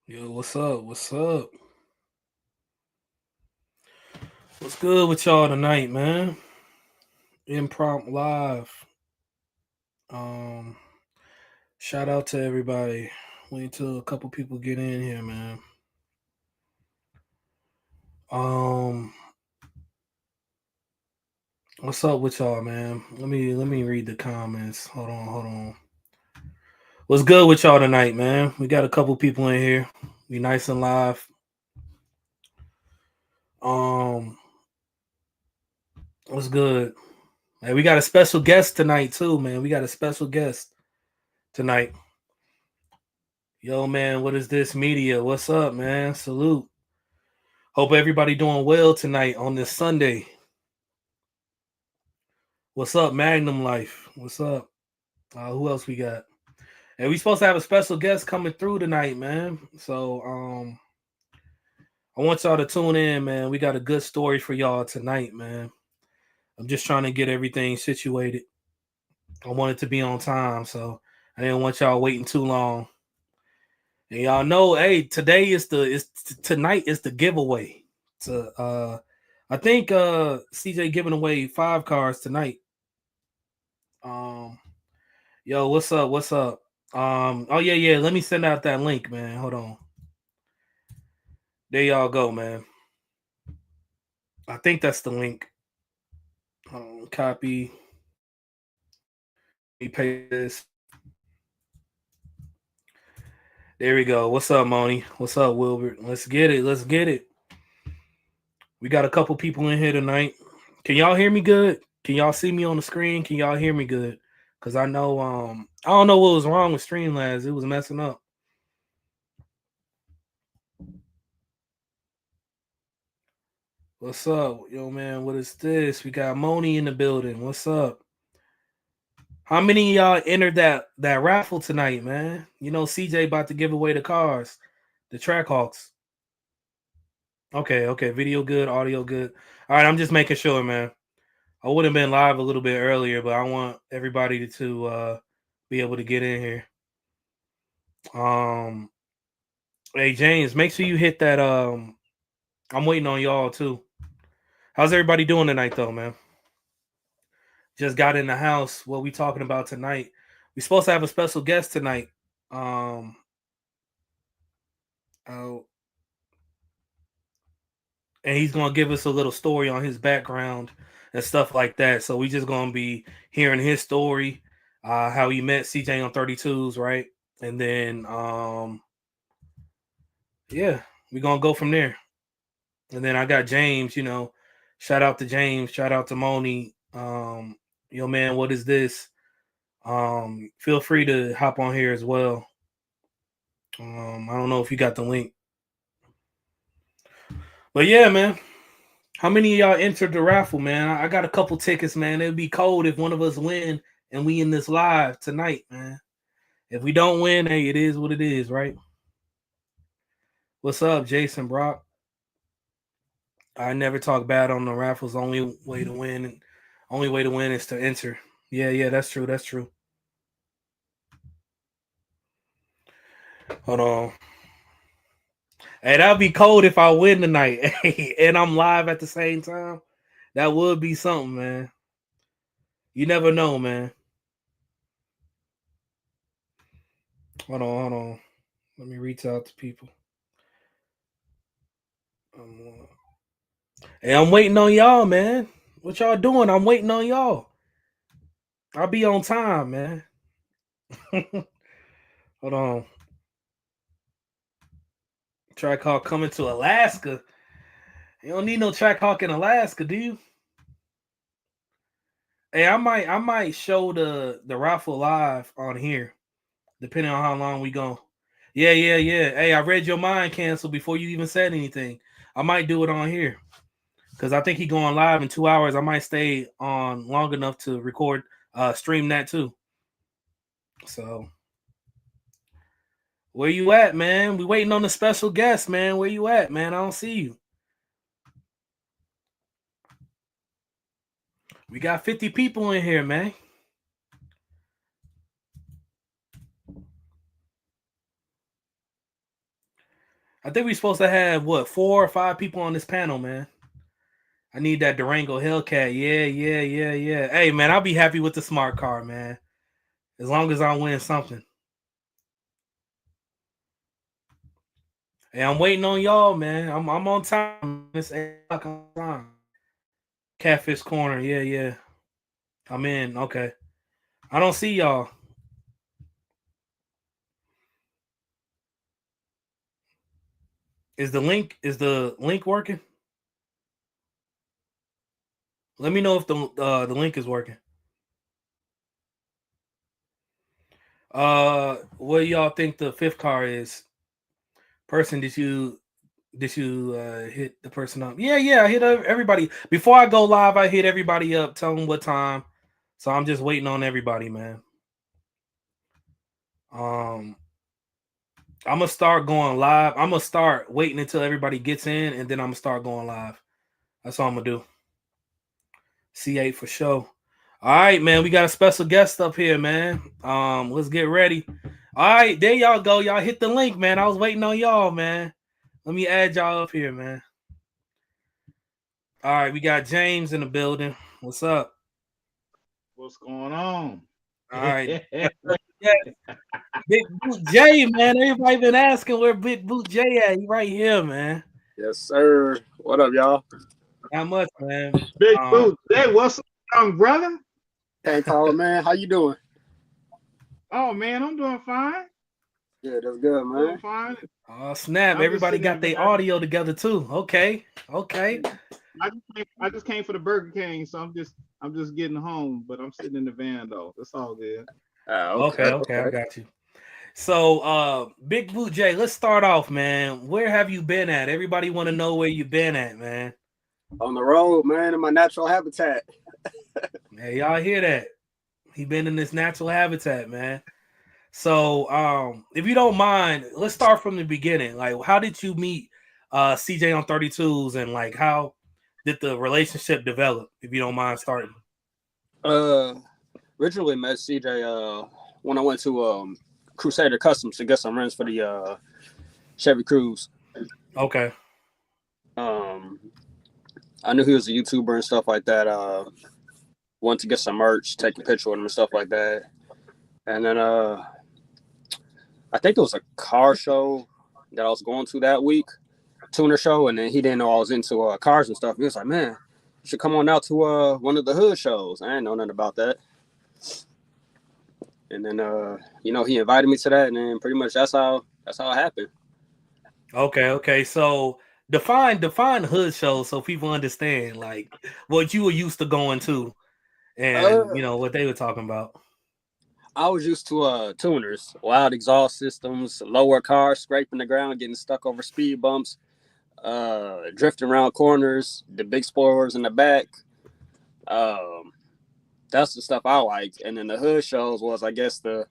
Yo, what's up? What's up? What's good with y'all tonight, man? Impromptu live. Um, Shout out to everybody. Wait till a couple people get in here, man. Um, what's up with y'all, man? Let me read the comments. Hold on. What's good with y'all tonight, man? We got a couple people in here. We nice and live. Um, what's good? Hey, we got a special guest tonight too, man. We got a special guest tonight. Yo, man, what is this media? What's up, man? Salute. Hope everybody doing well tonight on this Sunday. What's up, Magnum Life? What's up? Who else we got? And we supposed to have a special guest coming through tonight, man. So I want y'all to tune in, man. We got a good story for y'all tonight, man. I'm just trying to get everything situated. I want it to be on time, so I didn't want y'all waiting too long. And y'all know, hey, today is tonight is the giveaway. To I think CJ giving away 5 cars tonight. Um Yo, what's up? What's up? Oh yeah. Let me send out that link, man. Hold on. There y'all go, man. I think that's the link. Copy. We paste this. There we go. What's up, Moni? What's up, Wilbert? Let's get it. Let's get it. We got a couple people in here tonight. Can y'all hear me good? Can y'all see me on the screen? Can y'all hear me good? Cause I know I don't know what was wrong with Streamlabs. It was messing up. What's up? Yo man, what is this? We got Moni in the building. What's up? How many of y'all entered that raffle tonight, man? You know CJ about to give away the cars, the Trackhawks. Okay. Video good, audio good. All right, I'm just making sure, man. I would have been live a little bit earlier, but I want everybody to be able to get in here. Um, hey James, make sure you hit that. I'm waiting on y'all too. How's everybody doing tonight, though, man? Just got in the house. What we talking about tonight? We supposed to have a special guest tonight. Um, uh, and he's gonna give us a little story on his background and stuff like that. So we just gonna be hearing his story, how he met CJ on 32s, right? And then yeah, we're gonna go from there. And then I got James, shout out to James, shout out to Moni. Yo man, what is this? Feel free to hop on here as well. I don't know if you got the link. But yeah, man. How many of y'all entered the raffle, man? I got a couple tickets, man. It'd be cold if one of us win and we in this live tonight, man. If we don't win, hey, it is what it is, right? What's up, Jason Brock? I never talk bad on the raffles. Only way to win is to enter. Yeah, that's true. That's true. Hold on. Hey, that'd be cold if I win tonight. And I'm live at the same time. That would be something, man. You never know, man. Hold on. Let me reach out to people. Hey, I'm waiting on y'all, man. What y'all doing? I'm waiting on y'all. I'll be on time, man. Hold on. Track Hawk coming to Alaska. You don't need no Track Hawk in Alaska, do you? Hey, I might show the raffle live on here, depending on how long we go. Yeah. Hey, I read your mind cancel before you even said anything. I might do it on here because I think he going live in 2 hours. I might stay on long enough to record, stream that too. So where you at, man? We waiting on the special guest, man. Where you at, man? I don't see you. We got 50 people in here, man. I think we're supposed to have what 4 or 5 people on this panel, man. I need that Durango Hellcat. Yeah, yeah, yeah, yeah. Hey, man, I'll be happy with the smart car, man. As long as I win something. Hey, I'm waiting on y'all, man. I'm on time. It's 8 o'clock on time. Catfish Corner. Yeah, yeah. I'm in. Okay. I don't see y'all. Is the link working? Let me know if the link is working. What do y'all think the fifth car is? Person, did you hit the person up? Yeah, yeah. I hit everybody before I go live. I hit everybody up. Tell them what time. So I'm just waiting on everybody, man. Um, I'm gonna start going live. I'm gonna start waiting until everybody gets in, and then I'm gonna start going live. That's all I'm gonna do. C8 for sure. All right, man. We got a special guest up here, man. Let's get ready. All right, there y'all go. Y'all hit the link, man. I was waiting on y'all, man. Let me add y'all up here, man. All right, we got James in the building. What's up? What's going on? All right. Yeah, Big Boot J, man. Everybody been asking where Big Boot J at. He right here, man. Yes, sir. What up, y'all? Not much, man. Big Um, Boot. Hey, what's up, young brother? Can't call it, man. How you doing? Oh man, I'm doing fine. Yeah, that's good, Doing man. fine. oh snap! I'm just Everybody sitting in got the their van. audio together too. Okay, okay. I just came for the Burger King, so I'm just getting home, but I'm sitting in the van though. That's all good. Okay, Okay, okay, I okay. got you. So, Big Boot J, let's start off, man. Where have you been at? Everybody want to know where you been at, man. On the road, man, in my natural habitat. Hey, y'all hear that? He been in this natural habitat, man. So, if you don't mind, let's start from the beginning. Like, how did you meet CJ on 32s, and like, how did the relationship develop? If you don't mind starting. Uh, Originally met CJ when I went to Crusader Customs to get some rims for the Chevy Cruze. Okay, Um, I knew he was a YouTuber and stuff like that. Wanted to get some merch, take a picture with him and stuff like that. And then I think it was a car show that I was going to that week, tuner show, and then he didn't know I was into cars and stuff. He was like, "Man, you should come on out to one of the hood shows." I didn't know nothing about that. And then he invited me to that, and then pretty much that's how it happened. okay, okay. So, define hood shows so people understand like what you were used to going to, and Uh, what they were talking about. I was used to tuners, loud exhaust systems, lower cars scraping the ground, getting stuck over speed bumps, drifting around corners, the big spoilers in the back. Um, that's the stuff I liked. And then the hood shows was, I guess, the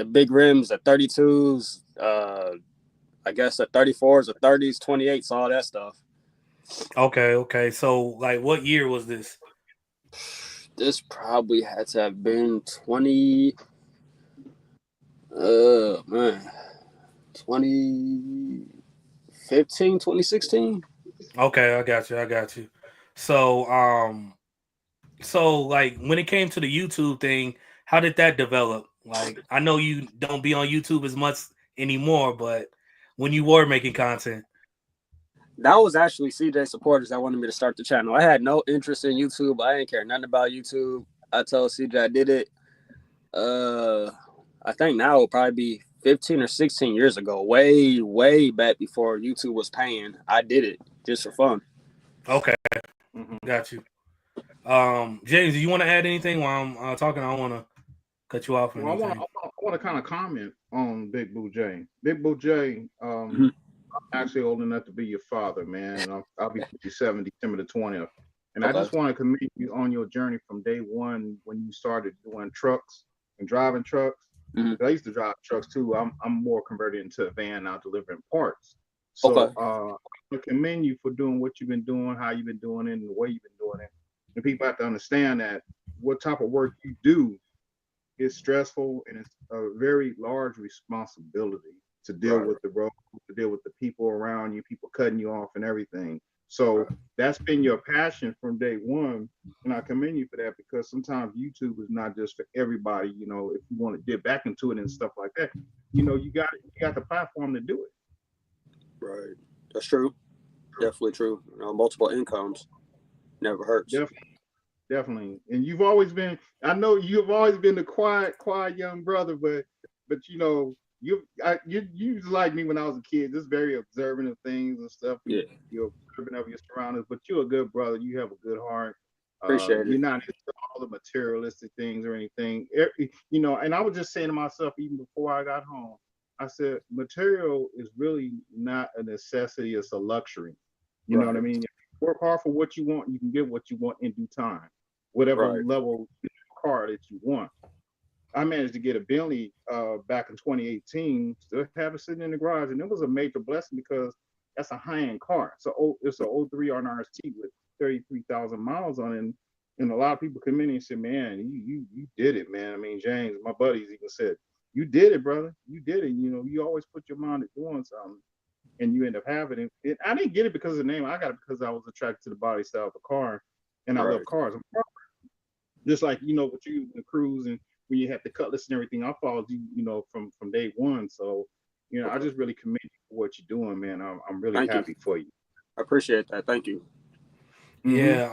big rims, the 32s, I guess the 34s, the 30s, 28s, all that stuff. Okay, okay. So, like, what year was this? This probably had to have been man, 2015, 2016. Okay, I got you. I got you. So, so like when it came to the YouTube thing, how did that develop? Like, I know you don't be on YouTube as much anymore, but when you were making content, That was actually CJ supporters that wanted me to start the channel. I had no interest in YouTube. I didn't care nothing about YouTube. I told CJ I did it. Uh, I think now it'll probably be 15 or 16 years ago, way, way back before YouTube was paying. I did it just for fun. okay, Hmm. got you. James, do you want to add anything while I'm talking? I don't want to cut you off or Well, I want to anything. I want to kind of comment on Big Boo J. Big Boo J, Mhm. actually old enough to be your father, man. And I'll be 57 December the 20th. And I Okay. just want to commend you on your journey from day one when you started doing trucks and driving trucks. Mhm. I used to drive trucks too. I'm more converted into a van now, delivering parts. Okay. So I commend you for doing what you've been doing, how you've been doing it, and the way you've been doing it. And people have to understand that what type of work you do is stressful and it's a very large responsibility. to deal with the road, to deal with the people around you, people cutting you off and everything. So that's been your passion from day one. And I commend you for that, because sometimes YouTube is not just for everybody. You know, if you want to get back into it and stuff like that, you know, you got the platform to do it. Right. That's true. Definitely true. You know, multiple incomes never hurts. Definitely. And you've always been, I know you've always been the quiet young brother, but you know, you like me when I was a kid, just very observant of things and stuff. Yeah. You're observant of your surroundings, but you're a good brother. You have a good heart. Appreciate it. You're not into all the materialistic things or anything. You know, and I was just saying to myself, even before I got home, I said, material is really not a necessity, it's a luxury. You know what I mean? If you work hard for what you want, you can get what you want in due time, whatever level car that you want. I managed to get a Bentley back in 2018, still have it sitting in the garage, and it was a major blessing because that's a high-end car. It's an 03 RST with 33,000 miles on it, and a lot of people come in and say, "Man, you did it, man." I mean, James, my buddies even said, "You did it, brother. You did it. You know, you always put your mind to doing something, and you end up having it." I didn't get it because of the name. I got it because I was attracted to the body style of the car, and I love cars. Just like, you know, with you, the cruise, and when you have the Cutlass and everything, I followed you, you know, from day one. So, you know, I just really commend you for what you're doing, man. I'm really happy for you. I appreciate that. Thank you. Yeah.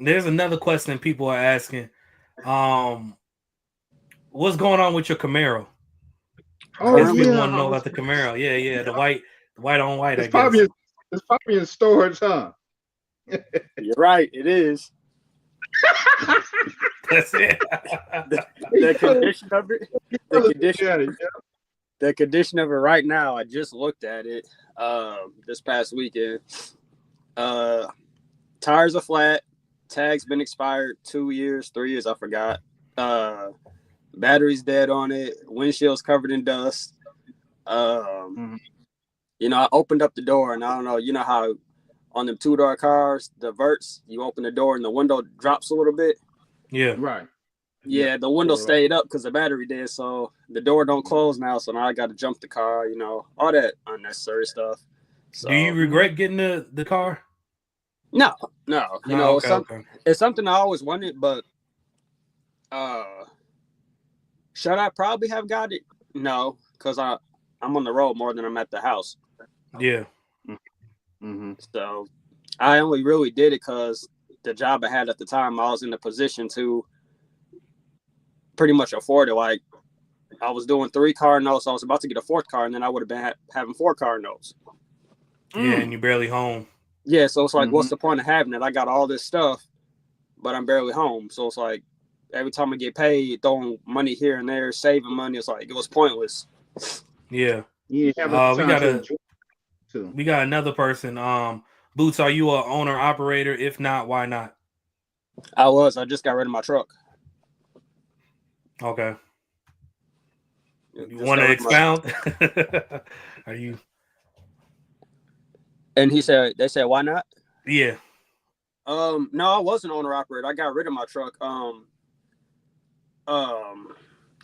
There's another question people are asking. What's going on with your Camaro? Oh, I guess people want to know about the Camaro. Yeah. The white on white. It's probably in storage, huh? You're right. It is. That's it. The condition of it. The condition of it right now. I just looked at it this past weekend. Tires are flat. Tag's been expired 2 years, 3 years. I forgot. Battery's dead on it. Windshield's covered in dust. You know, I opened up the door, and I don't know. You know how on them 2-door cars, the verts, you open the door and the window drops a little bit. Yeah. Right. Yeah, the window stayed up because the battery did, so the door don't close now. So now I got to jump the car. You know, all that unnecessary stuff. So, do you regret getting the car? No. You know, it's something I always wanted, but should I probably have got it? No, because I'm on the road more than I'm at the house. Yeah. So I only really did it because the job I had at the time, I was in a position to pretty much afford it. Like, I was doing 3 car notes. I was about to get a 4th car, and then I would have been having 4 car notes. Yeah, and you're barely home. Yeah, so it's like, what's the point of having it? I got all this stuff, but I'm barely home. So it's like, every time I get paid, throwing money here and there, saving money, it's like, it was pointless. Yeah. We got another person. Boots, are you a owner operator? If not, why not? I just got rid of my truck. Okay. You want to expound? Are you? And they said, why not? Yeah. No, I wasn't owner operator. I got rid of my truck.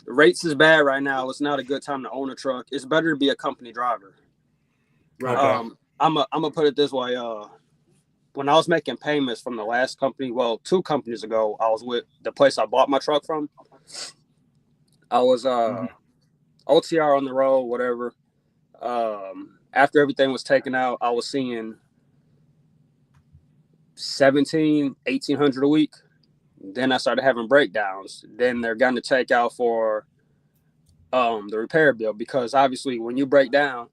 Rates is bad right now. It's not a good time to own a truck. It's better to be a company driver. Right. Okay. I'm gonna put it this way. When I was making payments from the last company, 2 companies ago, I was with the place I bought my truck from. I was OTR on the road, whatever. After everything was taken out, I was seeing $1,800 a week. Then I started having breakdowns. Then they're going to take out for the repair bill, because obviously when you break down,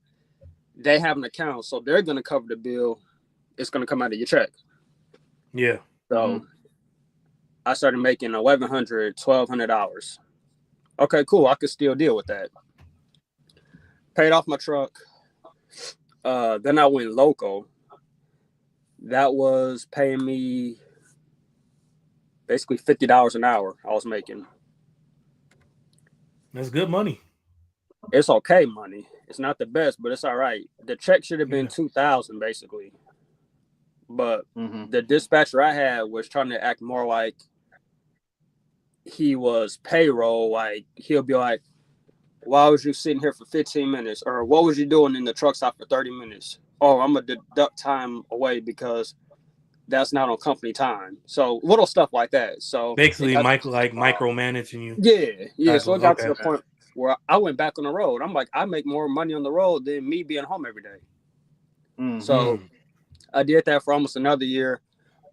they have an account, so they're going to cover the bill. It's going to come out of your check. Yeah. So I started making $1,100, $1,200. Okay, cool. I could still deal with that. Paid off my truck. Then I went local. That was paying me basically $50 an hour I was making. That's good money. It's okay money. It's not the best, but it's all right. The check should have been $2,000 basically. But the dispatcher I had was trying to act more like he was payroll. Like, he'll be like, why was you sitting here for 15 minutes? Or what was you doing in the truck stop for 30 minutes? Oh, I'm going to deduct time away because that's not on company time. So little stuff like that. So Basically, micromanaging you. Yeah. So it got to Okay. the point where I went back on the road. I'm like, I make more money on the road than me being home every day. Mhm. So I did that for almost another year.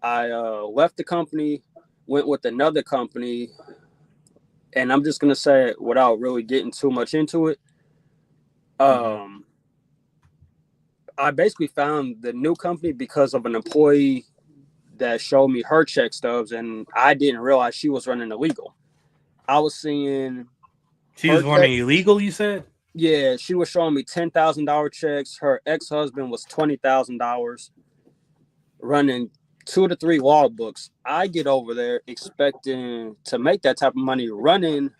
I left the company, went with another company, and I'm just gonna say it without really getting too much into it. I basically found the new company because of an employee that showed me her check stubs, and I didn't realize she was running illegal. I was seeing She her was running check. illegal, you said? Yeah, she was showing me $10,000 checks. Her ex-husband was $20,000, running 2 to 3 log books. I get over there expecting to make that type of money running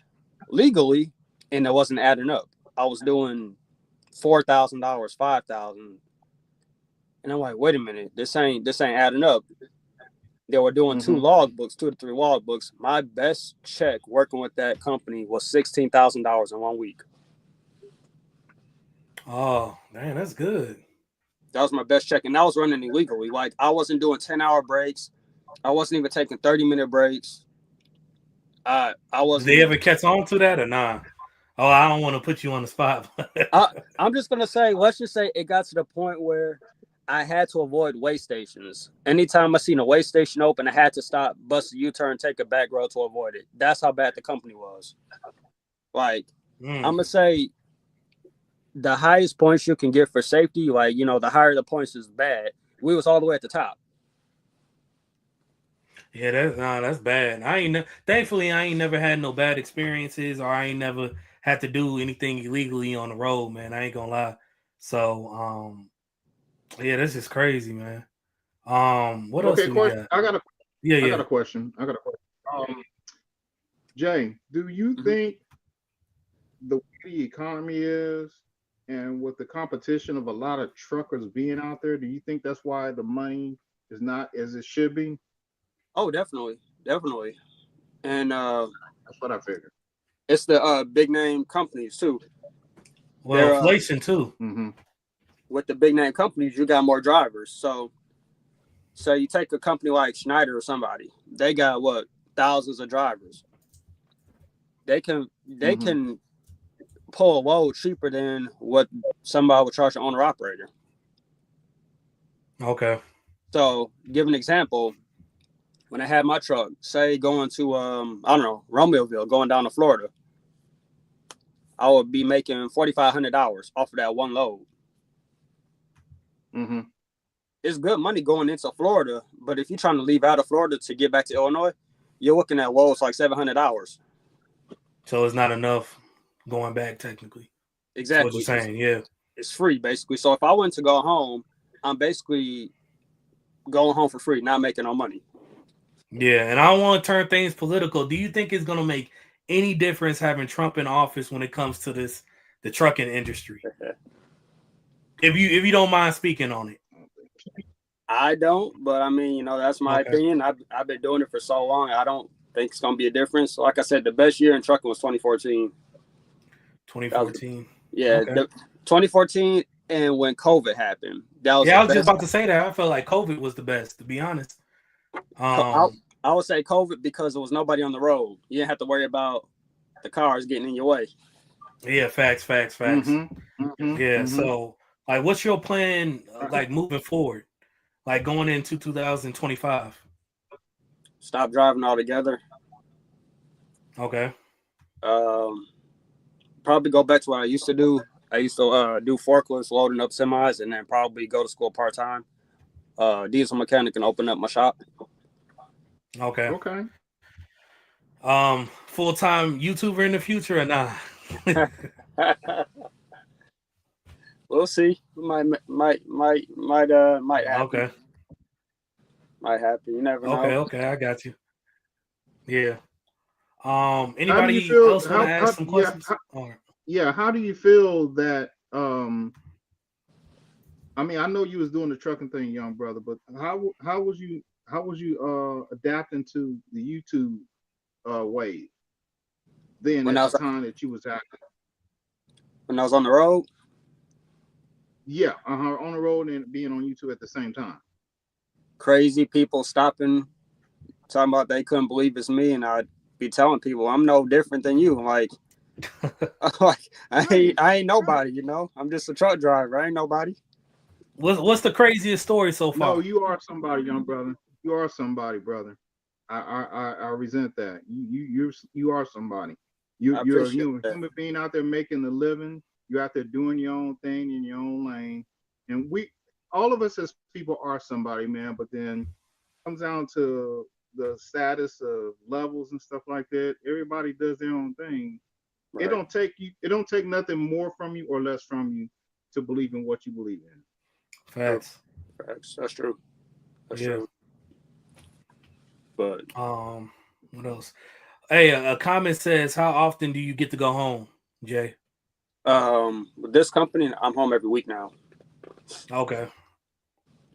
legally, and it wasn't adding up. I was doing $4,000, $5,000, and I'm like, wait a minute, this ain't adding up. They were doing 2 log books, 2 to 3 log books. My best check working with that company was $16,000 in 1 week. Oh, man, that's good. That was my best check, and I was running illegally. Like, I wasn't doing 10-hour breaks. I wasn't even taking 30-minute breaks. I Did wasn't they even. ever catch on to that or nah? Oh, I don't want to put you on the spot. I'm just gonna say, let's just say it got to the point where I had to avoid way stations. Anytime I seen a way station open, I had to stop, bust a U-turn, take a back road to avoid it. That's how bad the company was. Like, I'm gonna say the highest points you can get for safety, like, the higher the points is bad. We was all the way at the top. Yeah, that's bad. Thankfully, I ain't never had no bad experiences, or I ain't never had to do anything illegally on the road, man. I ain't gonna lie. So, yeah, this is crazy, man. What else Okay, do we question. got? I got Yeah. a question. Jay, do you think the way the economy is, and with the competition of a lot of truckers being out there, do you think that's why the money is not as it should be? Oh, definitely. And That's what I figured. it's the big name companies too. Well, They're inflation too. with the big name companies, you got more drivers. So you take a company like Schneider or somebody, they got what, thousands of drivers. They can pull a load cheaper than what somebody would charge an owner operator. Okay. So give an example. When I had my truck, say going to I don't know, Romeoville, going down to Florida, I would be making $4,500 off of that one load. It's good money going into Florida, but if you're trying to leave out of Florida to get back to Illinois, you're looking at loads like $700. So it's not enough going back technically. Exactly. That's what you're saying, yeah. It's free basically. So if I went to go home, I'm basically going home for free, not making no money. Yeah, and I don't want to turn things political. Do you think it's going to make any difference having Trump in office when it comes to the trucking industry? If you don't mind speaking on it. I don't, but I mean, that's my opinion. I've been doing it for so long. I don't think it's going to be a difference. Like I said, the best year in trucking was 2014. 2014. Yeah, okay. 2014, and when COVID happened, that was. Yeah, I was just about to say that. I felt like COVID was the best, to be honest. I would say COVID because there was nobody on the road. You didn't have to worry about the cars getting in your way. Yeah, facts. Yeah, so like, what's your plan, like moving forward, like going into 2025? Stop driving altogether. Okay. Probably go back to what I used to do. I used to do forklifts, loading up semis, and then probably go to school part time. Diesel mechanic, and open up my shop. Okay. Full-time YouTuber in the future or not? We'll see. Might happen. Okay. Might happen. You never know. Okay, I got you. Yeah. How Anybody do you feel? else want to ask some questions? How do you feel that? I mean, I know you was doing the trucking thing, young brother, but how was you adapting to the YouTube wave? Then When at the time that you was acting. when I was on the road. Yeah, on the road and being on YouTube at the same time. Crazy people stopping, talking about they couldn't believe it's me, and I'd be telling people I'm no different than you. Like, like I ain't nobody, you know. I'm just a truck driver. I ain't nobody. What's the craziest story so No, far? you are somebody, young brother. You are somebody, brother. I resent that. You are somebody. I You're a appreciate that. human being out there making a living. You're out there doing your own thing in your own lane. And we all of us as people are somebody, man, but then comes down to the status of levels and stuff like that. Everybody does their own thing. Right. It don't take nothing more from you or less from you to believe in what you believe in. Facts. Facts. That's true. That's Yeah. true. But what else? Hey, a comment says, "How often do you get to go home, Jay?" with this company, I'm home every week now. Okay.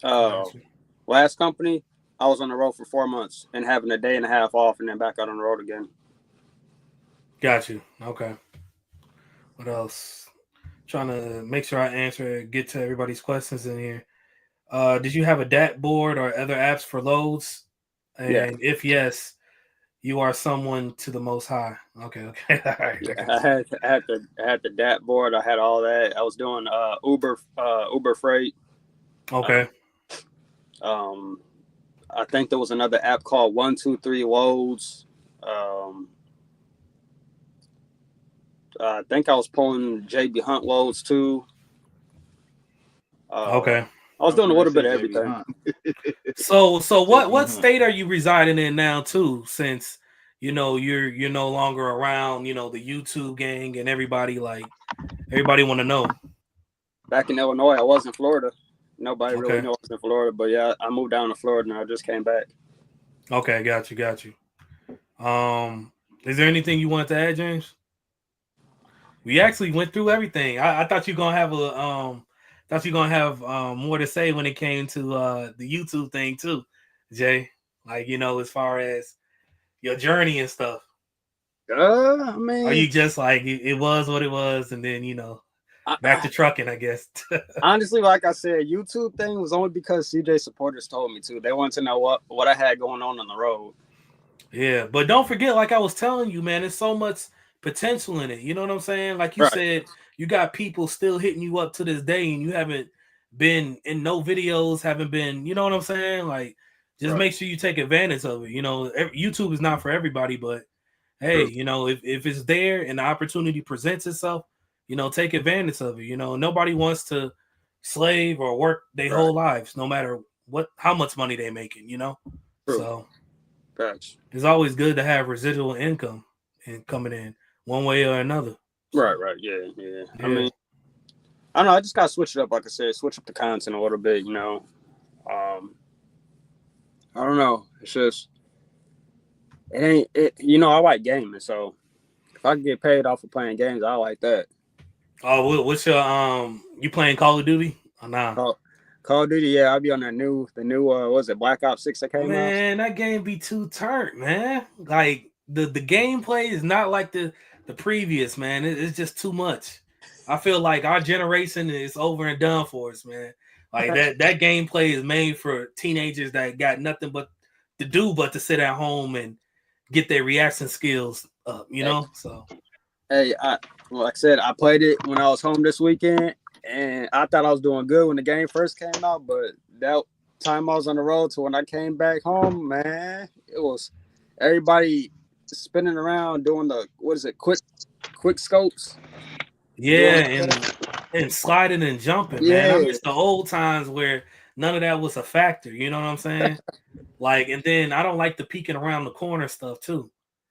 Gotcha. Last company, I was on the road for 4 months and having a day and a half off, and then back out on the road again. Got you. Okay. What else? Trying to make sure I get to everybody's questions in here. Did you have a DAT board or other apps for loads? And yeah. If yes, you are someone to the Most High. Okay. All right. Yeah, I had the DAT board. I had all that. I was doing Uber Freight. Okay. I think there was another app called 123 Loads. I think I was pulling JB Hunt loads too. Okay. I was doing a little bit of everything. So what state are you residing in now too? Since you're no longer around, the YouTube gang and everybody want to know. Back in Illinois, I was in Florida. Nobody really Okay. knows I was in Florida, but yeah, I moved down to Florida and I just came back. Okay, got you. Is there anything you wanted to add, James? We actually went through everything. I thought you're gonna have more to say when it came to the YouTube thing too, Jay. Like, as far as your journey and stuff. I mean, Are you just like it was what it was, and then back to trucking, I guess. Honestly, like I said, YouTube thing was only because CJ supporters told me to. They wanted to know what I had going on the road. Yeah, but don't forget, like I was telling you, man, there's so much potential in it. You know what I'm saying? Like you said, you got people still hitting you up to this day, and you haven't been in no videos, haven't been, you know what I'm saying? Like, just make sure you take advantage of it. YouTube is not for everybody, but hey, if it's there and the opportunity presents itself, take advantage of it. Nobody wants to slave or work their whole lives, no matter how much money they're making, So it's always good to have residual income and coming in one way or another. So, right. Yeah. I mean, I don't know. I just gotta switch it up, like I said, switch up the content a little bit, I don't know. It's just I like gaming, so if I can get paid off of playing games, I like that. Oh, what's your you playing Call of Duty or nah? Call of Duty, yeah, I'll be on the new was it Black Ops 6 that came out? Man, that game be too turnt, man. Like the gameplay is not like the previous, man. It's just too much. I feel like our generation is over and done for us, man. Like that gameplay is made for teenagers that got nothing but to do but to sit at home and get their reaction skills up, So hey, like I said, I played it when I was home this weekend, and I thought I was doing good when the game first came out, but that time I was on the road to when I came back home, man, it was everybody spinning around doing the quick scopes. Yeah, and sliding and jumping, man. I miss the old times where none of that was a factor. You know what I'm saying? Like, and then I don't like the peeking around the corner stuff too.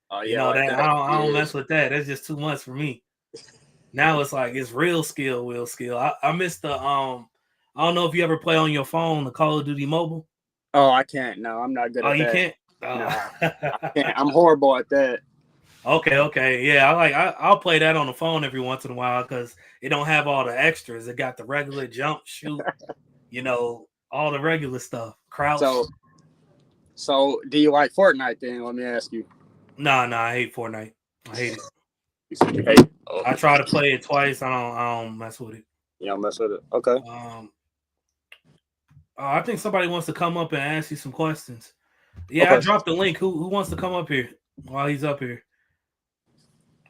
Like that I don't mess with that. That's just too much for me. Now it's like it's real skill. I miss the I don't know if you ever play on your phone the Call of Duty Mobile. Oh, I can't. No, I'm not good at that. Oh, you can't? No, I can't. I'm horrible at that. Okay. Yeah, I'll play that on the phone every once in a while because it don't have all the extras. It got the regular jump, shoot, all the regular stuff. Crouch. So do you like Fortnite then? Let me ask you. Nah, I hate Fortnite. I hate it. Hey, oh, I tried to play it twice. I don't mess with it. you don't mess with it. Okay. I think somebody wants to come up and ask you some questions. Yeah, I Okay. dropped the link. Who wants to come up here while he's up here?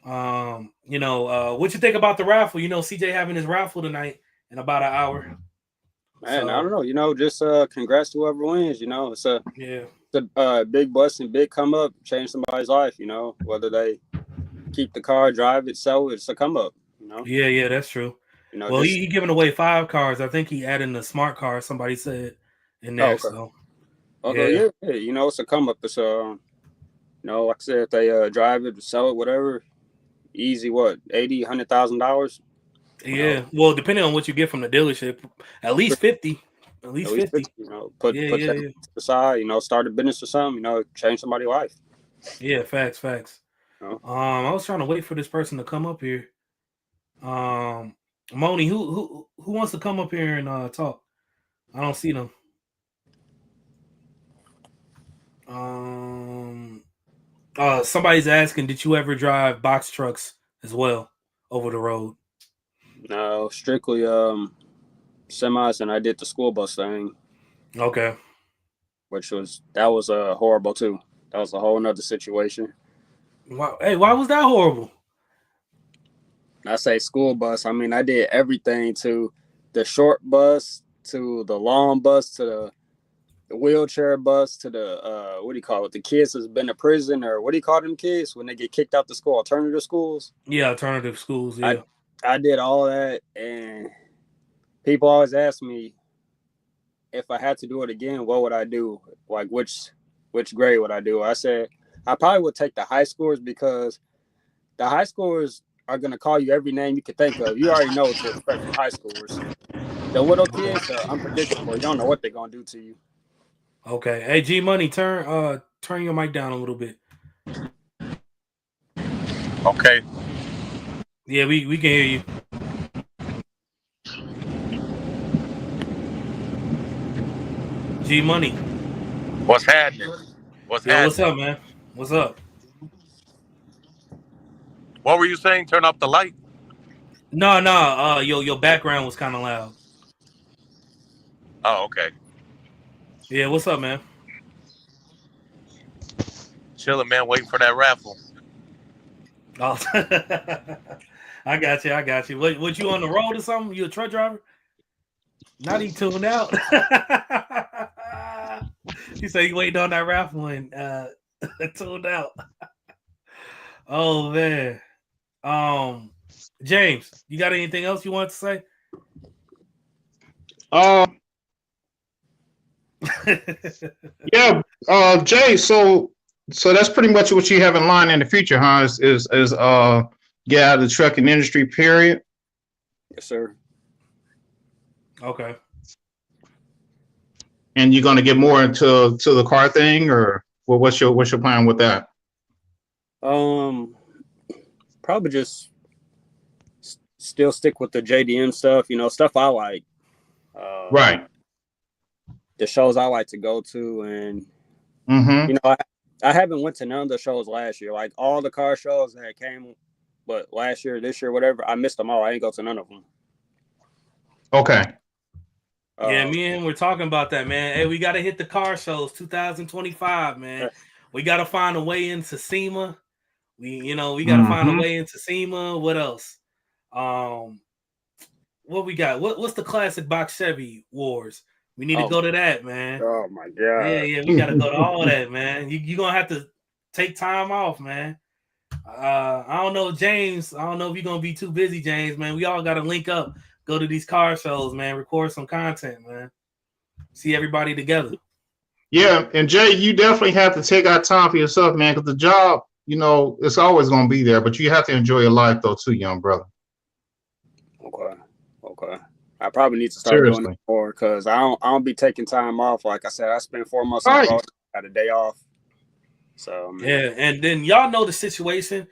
What you think about the raffle? CJ having his raffle tonight in about an hour. Man, I don't know. Just congrats to whoever wins. It's a yeah, it's a big blessing, big come up, change somebody's life. Whether they keep the car, drive it, sell it, it's a come up. Yeah, that's true. Well, he giving away 5 cars. I think he adding the smart car. Somebody said in there. Okay. So okay, yeah. It's a come up. It's like I said, if they drive it, sell it, whatever, easy. What, $80,000-$100,000? Yeah. Well, depending on what you get from the dealership, at least 50. At least 50. Put that to the side. Start a business or something. Change somebody's life. Yeah, facts. I was trying to wait for this person to come up here. Moni, who wants to come up here and talk? I don't see them. Somebody's asking, did you ever drive box trucks as well over the road? No, strictly semis, and I did the school bus thing. Okay. That was horrible too. That was a whole nother situation. Why was that horrible? I say school bus. I mean, I did everything to the short bus, to the long bus, to the wheelchair bus, to the what do you call it? The kids that's been to prison, or what do you call them kids when they get kicked out the school? Alternative schools. Yeah, alternative schools. Yeah. I did all that, and people always ask me if I had to do it again, what would I do? Like which grade would I do? I said I probably would take the high scores, because the high scores are gonna call you every name you can think of. You already know what to expect from high scores. The little kids are unpredictable. You don't know what they're gonna do to you. Okay. Hey, G Money, turn your mic down a little bit. Okay. Yeah, we can hear you. G Money. What's happening? What's up, man? What's up? What were you saying? Turn off the light? No. Your background was kind of loud. Oh, okay. Yeah, what's up, man? Chilling, man. Waiting for that raffle. Oh, I got you. What you on the road or something? You a truck driver? Not he tuned out. He said he waiting on that raffle and tuned out. Oh man. James, you got anything else you want to say? Yeah, Jay. So that's pretty much what you have in line in the future, huh? Is get out of the trucking industry, period. Yes, sir. Okay. And you're gonna get more into the car thing, or what's your plan with that? Probably just still stick with the JDM stuff. Stuff I like. Right. The shows I like to go to, and I haven't went to none of the shows last year. Like all the car shows that came, but last year, this year, whatever, I missed them all. I ain't go to none of them. Okay. Yeah, me and him were talking about that, man. Hey, we got to hit the car shows 2025, man. We got to find a way into SEMA. We got to find a way into SEMA. What else? What we got? What's the classic box Chevy wars? We need to go to that, man. Oh my god. Yeah, we got to go to all that, man. You're gonna have to take time off, man. I don't know, James. I don't know if you're gonna be too busy, James, man. We all got to link up. Go to these car shows, man. Record some content, man. See everybody together. Yeah, and Jay, you definitely have to take out time for yourself, man, because the job, it's always going to be there, but you have to enjoy your life, though, too, young brother. Okay. I probably need to start doing it more, because I don't be taking time off. Like I said, I spent 4 months on the road, had a day off. So yeah, and then y'all know the situation.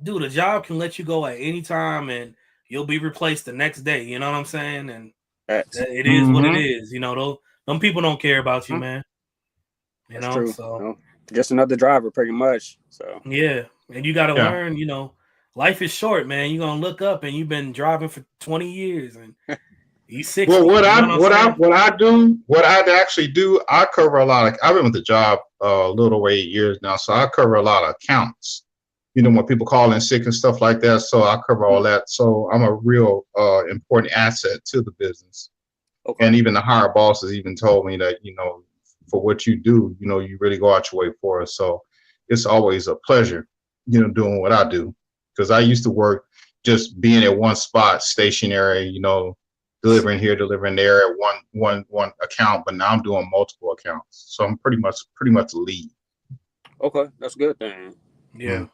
Dude, a job can let you go at any time, and you'll be replaced the next day. You know what I'm saying? And it is what it is. Them people don't care about you, man. That's true. So just another driver, pretty much. So yeah, and you got to learn. life is short, man. You're gonna look up and you've been driving for 20 years and you 60. Well, You know what I'm saying? what I actually do, I cover a lot of. I've been with the job a little over 8 years now, so I cover a lot of accounts. You know, when people call in sick and stuff like that, so I cover all that. So I'm a real important asset to the business. Okay. And even the higher bosses even told me that, for what you do, you really go out your way for us. So it's always a pleasure, doing what I do, because I used to work just being at one spot, stationary, delivering here, delivering there at one account, but now I'm doing multiple accounts. So I'm pretty much a lead. Okay, that's good then. Yeah.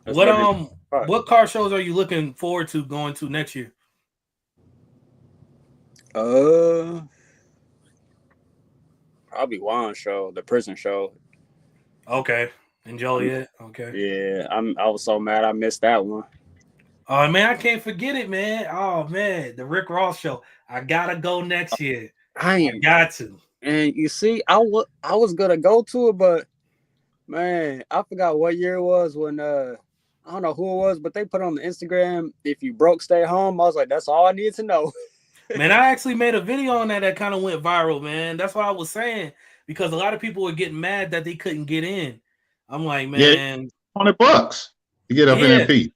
That's What every- what car shows are you looking forward to going to next year? Probably Juan show, the prison show. Okay. In Joliet. Okay. Yeah, I was so mad I missed that one. Oh man, I can't forget it, man. Oh man, the Rick Ross show. I gotta go next year. I got to. And you see, I was gonna go to it, but man, I forgot what year it was when I don't know who it was, but they put on the Instagram, if you broke, stay home. I was like, that's all I need to know. Man, I actually made a video on that kind of went viral, man. That's what I was saying, because a lot of people were getting mad that they couldn't get in. I'm like, man, $100 to get up in and pee.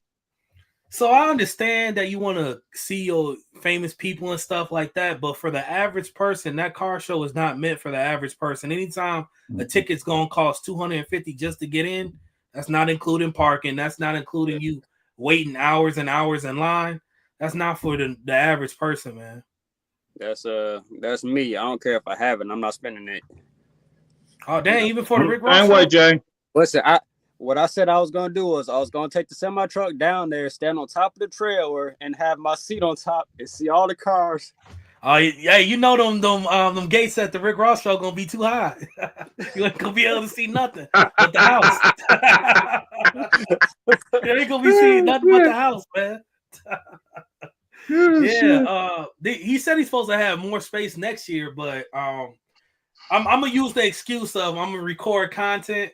So I understand that you want to see your famous people and stuff like that, but for the average person, that car show is not meant for the average person. Anytime a ticket's gonna cost $250 just to get in, that's not including parking. That's not including you waiting hours and hours in line. That's not for the average person, man. That's me. I don't care if I have it. I'm not spending it. Oh dang! Even for the Rick Ross Same show? way, Jay. Listen, what I said I was gonna do was I was gonna take the semi truck down there, stand on top of the trailer, and have my seat on top and see all the cars. Oh yeah, you know them gates at the Rick Ross show gonna be too high. You ain't gonna be able to see nothing but the house. You ain't gonna be seeing nothing but the house, man. Yeah, he said he's supposed to have more space next year, but I'm gonna use the excuse of I'm gonna record content,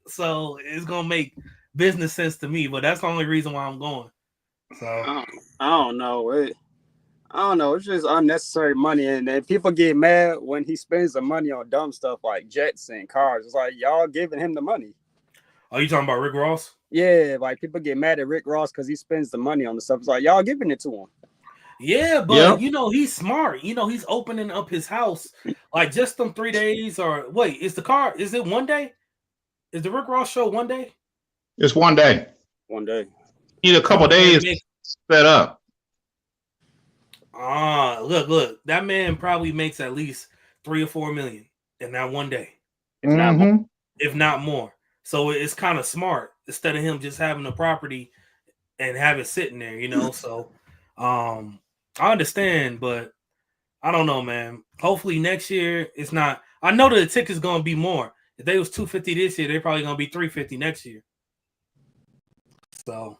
so it's gonna make business sense to me. But that's the only reason why I'm going. So I don't know. I don't know. It's just unnecessary money, and then people get mad when he spends the money on dumb stuff like jets and cars. It's like y'all giving him the money. Are you talking about Rick Ross? Yeah, like people get mad at Rick Ross because he spends the money on the stuff. It's like y'all giving it to him. Yeah, but he's smart. He's opening up his house like just them 3 days. Or wait, is it one day? Is the Rick Ross show one day? It's one day. One day. Need a couple days set up. Look, that man probably makes at least 3 or 4 million in that one day, if not more. So it's kind of smart instead of him just having a property and have it sitting there, So, I understand, but I don't know, man. Hopefully next year it's not. I know that the ticket's gonna be more. If they was $250 this year, they're probably gonna be $350 next year. So,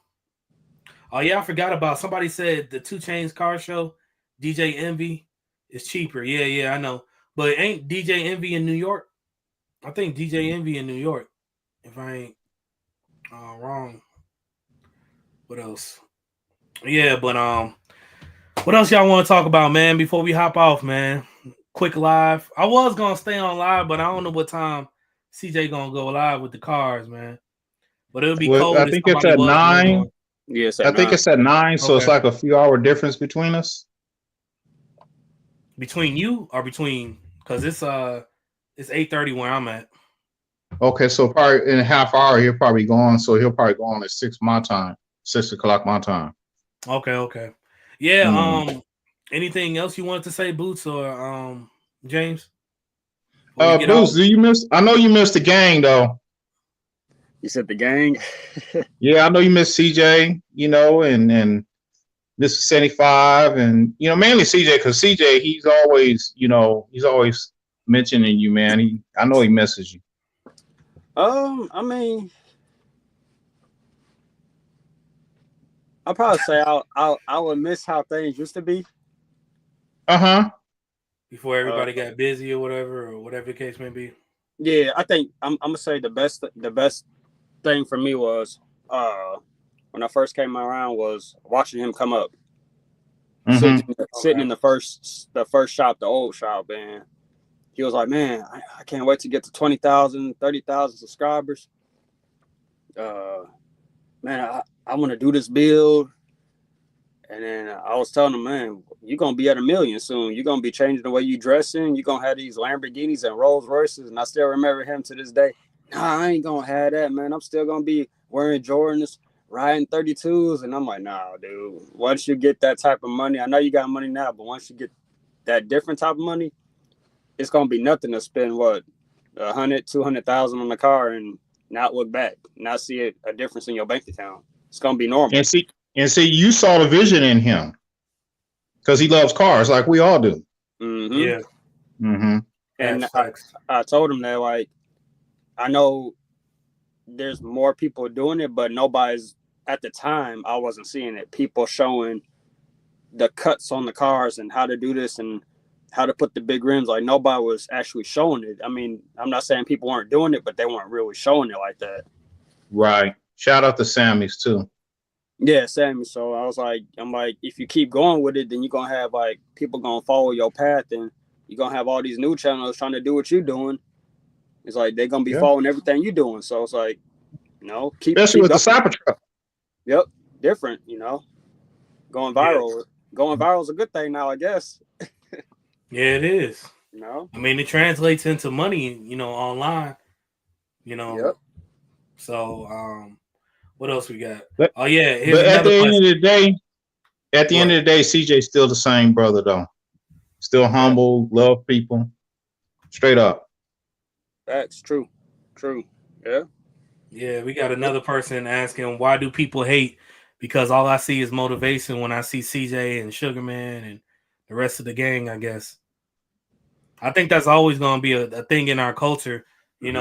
oh yeah, I forgot about. Somebody said the 2 Chainz car show, DJ Envy, is cheaper. Yeah, I know. But ain't DJ Envy in New York? I think DJ Envy in New York. If I ain't wrong. What else? Yeah, but what else y'all want to talk about, man? Before we hop off, man. Quick live. I was gonna stay on live, but I don't know what time CJ gonna go live with the cars, man. But it'll be cold. I think it's at 9. Yes, I think it's at 9, so it's like a few hour difference between us. Between you or between? Because it's 8:30 where I'm at. Okay, so probably in a half hour he'll probably go on. So he'll probably go on at 6 my time, 6 o'clock my time. Okay. Yeah. Anything else you wanted to say, Boots or James? Boots, do you miss? I know you missed the gang though. You said the gang? Yeah, I know you missed CJ. And Mr. 75, and mainly CJ, because CJ he's always mentioning you, man. I know he misses you. I mean, I'll probably say I would miss how things used to be. Before everybody got busy or whatever the case may be. Yeah, I think I'm gonna say the best thing for me was when when I first came around was watching him come up, Mhm. sitting in the first shop, the old shop, and he was like, man, I can't wait to get to 20,000, 30,000 subscribers. Man, I want to do this build. And then I was telling him, man, you're going to be at 1 million soon. You're going to be changing the way you dressing. You're going to have these Lamborghinis and Rolls Royces. And I still remember him to this day. Nah, I ain't going to have that, man. I'm still going to be wearing Jordans, riding 32s. And I'm like, nah, dude. Once you get that type of money, I know you got money now, but once you get that different type of money, it's going to be nothing to spend, what, 100, 200,000 on the car and not look back, not see a difference in your bank account. It's going to be normal. And see, you saw the vision in him because he loves cars like we all do. Mm-hmm. Yeah. Mm-hmm. And I told him that, like, I know there's more people doing it, but nobody's, at the time, I wasn't seeing it. People showing the cuts on the cars and how to do this and how to put the big rims. Like, nobody was actually showing it. I mean, I'm not saying people weren't doing it, but they weren't really showing it like that. Right. Shout out to Sammy's too. Yeah, Sammy. So I'm like, if you keep going with it, then you're gonna have like people gonna follow your path, and you're gonna have all these new channels trying to do what you're doing. It's like they're gonna be following everything you're doing. So it's like, keep especially with going. the Cybertruck. Yep, different. Going viral. Yeah. Going viral is a good thing now, I guess. Yeah, it is. I mean, it translates into money, online. Yep. So, what else we got? But at the end of the day, CJ's still the same brother though. Still humble, love people, straight up. That's true. Yeah. Yeah, we got another person asking, why do people hate? Because all I see is motivation when I see CJ and Sugarman and the rest of the gang, I guess. I think that's always going to be a thing in our culture. Me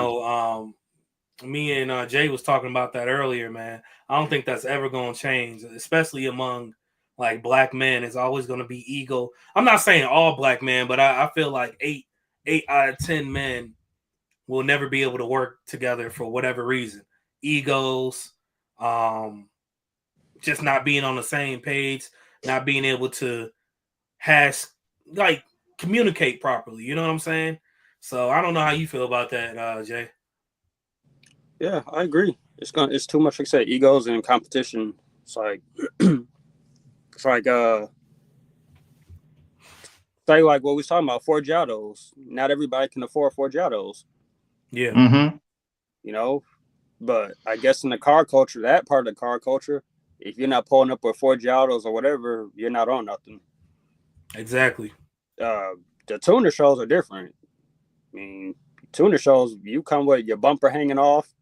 and Jay was talking about that earlier, man. I don't think that's ever going to change, especially among like black men. It's always going to be ego. I'm not saying all black men, but I feel like eight out of 10 men will never be able to work together for whatever reason. Egos, just not being on the same page, not being able to communicate properly. You know what I'm saying? So I don't know how you feel about that, Jay. Yeah, I agree. It's too much, like I said, egos and competition. It's like say like what we was talking about, Forgiatos. Not everybody can afford Forgiatos. Yeah. Mm-hmm. But I guess in the car culture, that part of the car culture, if you're not pulling up with Forgiatos or whatever, you're not on nothing. Exactly. The tuner shows are different. I mean, tuner shows, you come with your bumper hanging off,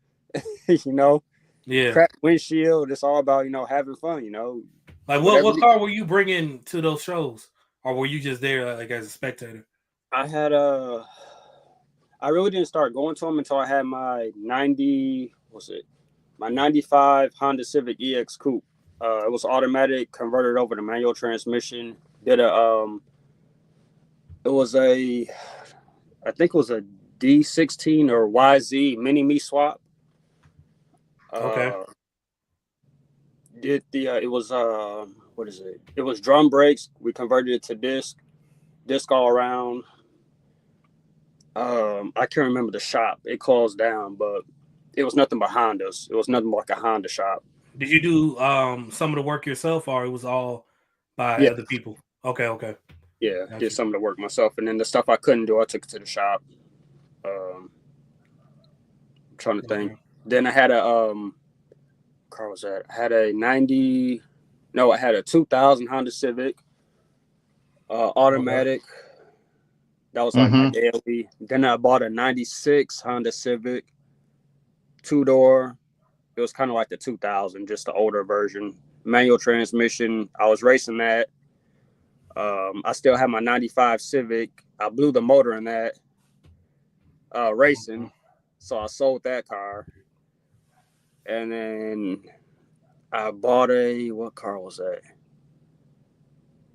yeah, cracked windshield. It's all about having fun. Like what car were you bringing to those shows, or were you just there like as a spectator? I had I really didn't start going to them until I had my 95 Honda Civic EX Coupe. It was automatic, converted over to manual transmission. Did I think it was a D16 or YZ mini me swap. Okay. It was what is it? It was drum brakes. We converted it to disc all around. I can't remember the shop. It closed down, but it was nothing but Hondas. It was nothing like a Honda shop. Did you do some of the work yourself, or it was all by other people? Okay. Yeah, did some of the work myself, and then the stuff I couldn't do, I took it to the shop. I'm trying to think. Then I had a car was that? I had a 2000 Honda Civic, automatic. Okay. That was like my daily. Then I bought a 96 Honda Civic, 2-door. It was kind of like the 2000, just the older version. Manual transmission. I was racing that. I still have my 95 Civic. I blew the motor in that racing. So I sold that car. And then I bought what car was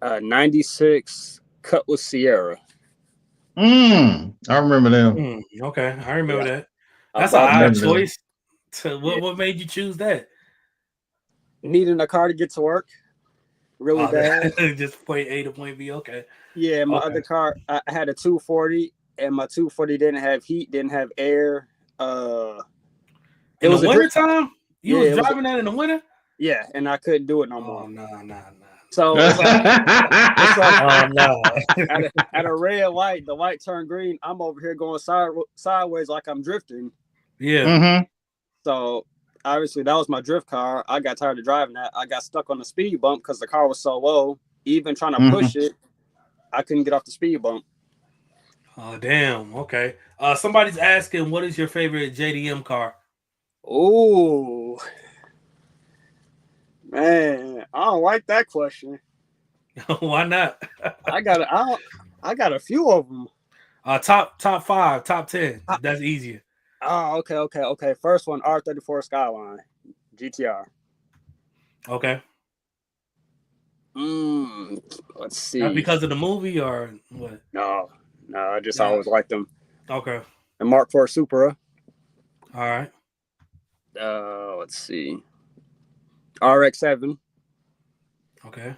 that? 96 Cutlass Sierra. I remember them. Okay, I remember that. That's an odd choice. What made you choose that? needing a car to get to work really bad. Just point A to point B. Okay. Yeah, my Okay. other car, I had a 240, and my 240 didn't have heat, didn't have air. It In was the a drift car. wintertime? You Yeah, was it was. driving that in the winter? Yeah, and I couldn't do it no Oh, more. nah. So it's like Oh, no. at a red light, the light turned green. I'm over here going sideways like I'm drifting. Yeah. Mm-hmm. So obviously that was my drift car. I got tired of driving that. I got stuck on the speed bump because the car was so low. Even trying to push it, I couldn't get off the speed bump. Oh, damn. Okay. Somebody's asking, what is your favorite JDM car? Oh, man, I don't like that question. Why not? I got a few of them. Top 5, top 10. That's easier. Oh, okay. First one, R34 Skyline, GTR. Okay. Let's see. Not because of the movie or what? No, I just always liked them. Okay. And Mark IV Supra. All right. Let's see. RX-7. Okay.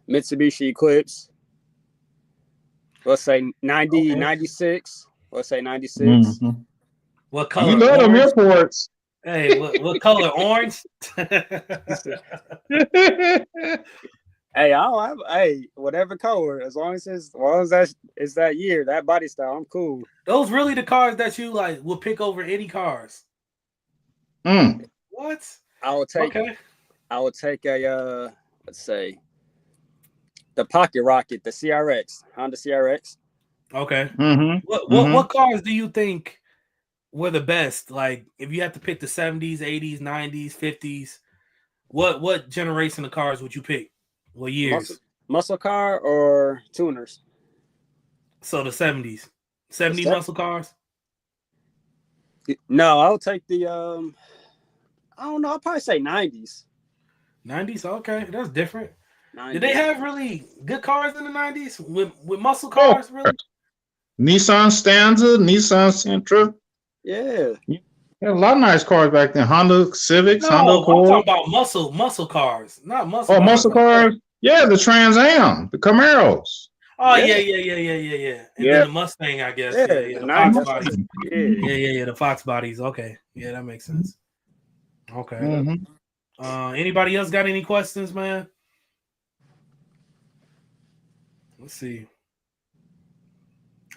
Mitsubishi Eclipse. Let's say 90, Okay. 96. Let's say 96. Mm-hmm. What color? You love them Orange? airports. Hey, what color? Orange? Hey, whatever color, as long as it's that year, that body style, I'm cool. Those really the cars that you like will pick over any cars? What? I would take a let's say the Pocket Rocket, the CRX, Honda CRX. Okay. Mm-hmm. What cars do you think were the best? Like, if you had to pick the 70s, 80s, 90s, 50s, what generation of cars would you pick? What years? Muscle car or tuners? So the 70s. 70 muscle cars? No, I'll take the I don't know, I'll probably say 90s. 90s? Okay, that's different. 90s. Did they have really good cars in the 90s with muscle cars? Really? Nissan Stanza, Nissan Sentra. Yeah. There a lot of nice cars back then. Honda Civics, No, Honda I'm Accord. talking about muscle cars, not muscle. Oh, cars. muscle cars. Yeah, the Trans Am, the Camaros. Oh yeah. And then the Mustang, I guess. Yeah. The Fox bodies. Yeah. The Fox bodies. Okay. Yeah, that makes sense. Okay. Mm-hmm. Anybody else got any questions, man? Let's see.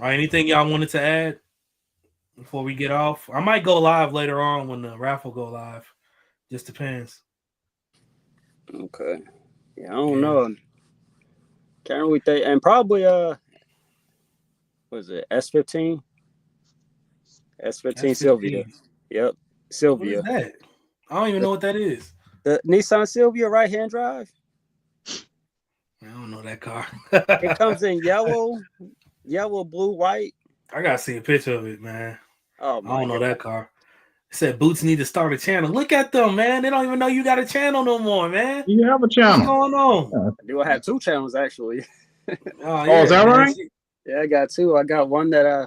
Anything y'all wanted to add before we get off? I might go live later on when the raffle go live. Just depends. Okay. Yeah, I don't know. Can't really think. And probably what is it? S15? S15 Sylvia. Yep. Sylvia. What is that? I don't even know what that is. The Nissan Sylvia right-hand drive. I don't know that car. It comes in yellow, blue, white. I gotta see a picture of it, man. Oh my! I don't know that car. It said Boots need to start a channel. Look at them, man. They don't even know you got a channel no more, man. You have a channel. What's going on? Do I have 2 channels actually? Yeah, is that right? Yeah, I got 2. I got one that I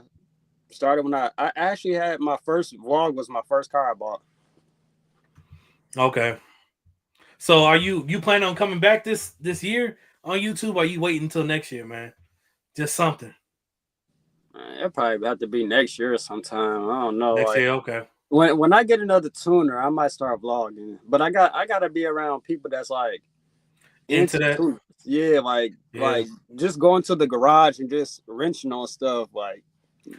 started when I actually had my first vlog was my first car I bought. Okay. So are you planning on coming back this year on YouTube? Or are you waiting until next year, man? Just something. It'll probably have to be next year sometime. I don't know. Next year, okay. When I get another tuner, I might start vlogging. But I gotta be around people that's like into that. Tuners. Yeah, like just going to the garage and just wrenching on stuff, like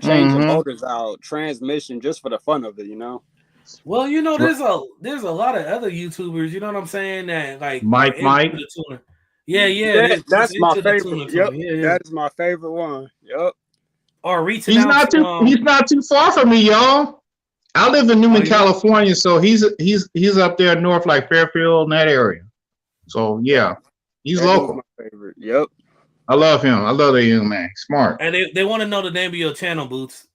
changing motors out, transmission, just for the fun of it, you know. Well, you know, there's a lot of other YouTubers, you know what I'm saying, that like Mike. The tuner. Yeah. That's my favorite. Yeah. That is my favorite one. Yep. Or reaching He's out he's not too far from me, y'all. I live in Newman, California, so he's up there north, like Fairfield, in that area. So yeah, he's local. My favorite. Yep. I love him. I love that young man. Smart. And they want to know the name of your channel, Boots.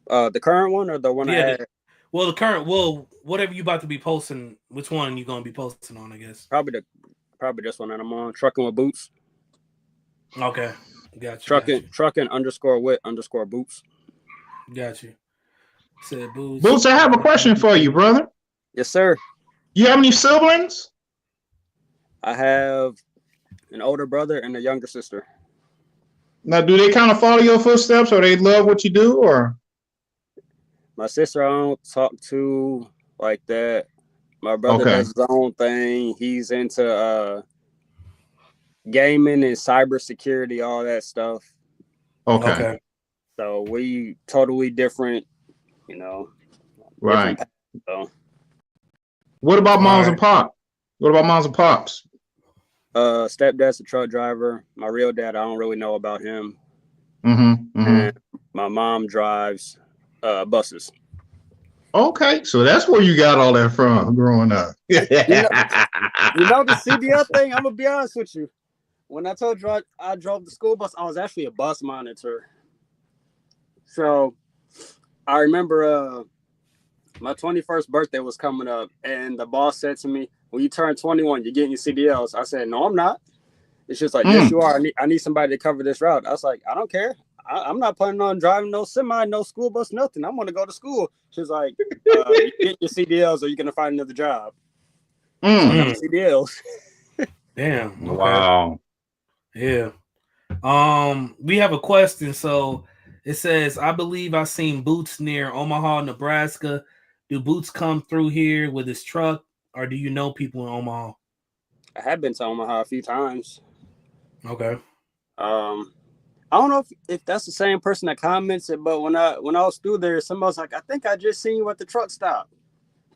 The current one or the one I had? Well, the current. Well, whatever you about to be posting, which one you gonna be posting on? I guess probably this one that I'm on. Trucking with Boots. Okay, got you. Trucking _with_boots. Got you. Said Boots. Boots, I have a question for you, brother. Yes, sir. You have any siblings? I have an older brother and a younger sister. Now, do they kind of follow your footsteps, or they love what you do, or? My sister I don't talk to like that. My brother does his own thing. He's into gaming and cybersecurity, all that stuff. Okay. So we totally different, you know. Right. Different paths, so. What about moms and pops? What about moms and pops? Stepdad's a truck driver. My real dad, I don't really know about him. And my mom drives buses. Okay, so that's where you got all that from growing up. you know the CDL thing, I'm gonna be honest with you. When I told you I drove the school bus, I was actually a bus monitor. So I remember my 21st birthday was coming up, and the boss said to me, when you turn 21, you're getting your CDLs. I said, no, I'm not. It's just like, yes, you are. I need somebody to cover this route. I was like, I don't care. I'm not planning on driving no semi, no school bus, nothing. I'm going to go to school. She's like, you get your CDLs or you're going to find another job. So I got CDLs. Damn. Okay. Wow. Yeah. We have a question. So it says, I believe I seen Boots near Omaha, Nebraska. Do Boots come through here with his truck, or do you know people in Omaha? I have been to Omaha a few times. Okay. I don't know if that's the same person that comments it, but when I was through there, somebody was like, I think I just seen you at the truck stop.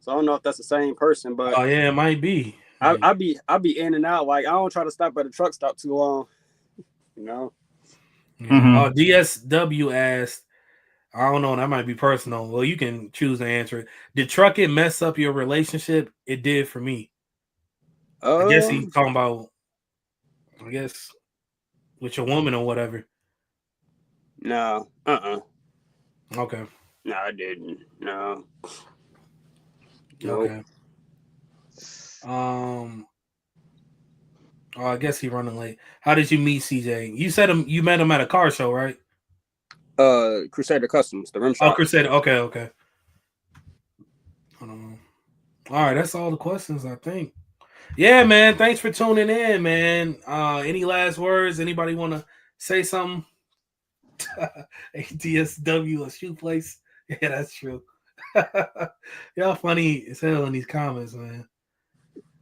So I don't know if that's the same person, but oh yeah, it might be. I'll be in and out. Like I don't try to stop at the truck stop too long, you know. Yeah. Oh, DSW asked, I don't know, that might be personal. Well, you can choose to answer it. Did trucking mess up your relationship? It did for me. I guess he's talking about, I guess, with your woman or whatever. No. Okay. No, I didn't. No. Okay. Oh, I guess he's running late. How did you meet CJ? You said you met him at a car show, right? Crusader Customs, the rim shop. Oh, Crusader. Okay. All right, that's all the questions, I think. Yeah, man. Thanks for tuning in, man. Any last words? Anybody want to say something? ATSW, a shoe place. Yeah, that's true. Y'all funny as hell in these comments, man.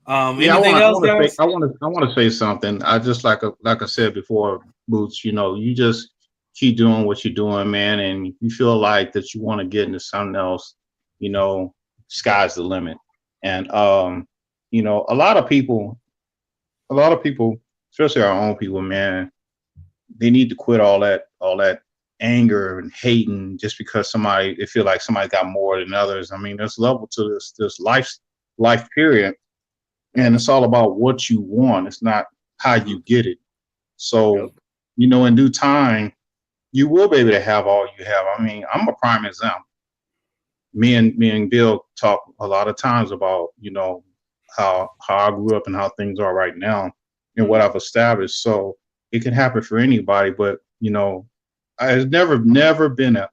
Anything else, guys? I want to say something. I just like I said before, Boots. You know, you just keep doing what you're doing, man, and you feel like that you want to get into something else. You know, sky's the limit. And you know, a lot of people, especially our own people, man, they need to quit all that anger and hating just because they feel like somebody got more than others. I mean, there's level to this life period. And it's all about what you want. It's not how you get it. So, you know, in due time, you will be able to have all you have. I mean, I'm a prime example. Me and Bill talk a lot of times about, you know, how I grew up and how things are right now and what I've established. So it can happen for anybody, but you know, there's never been an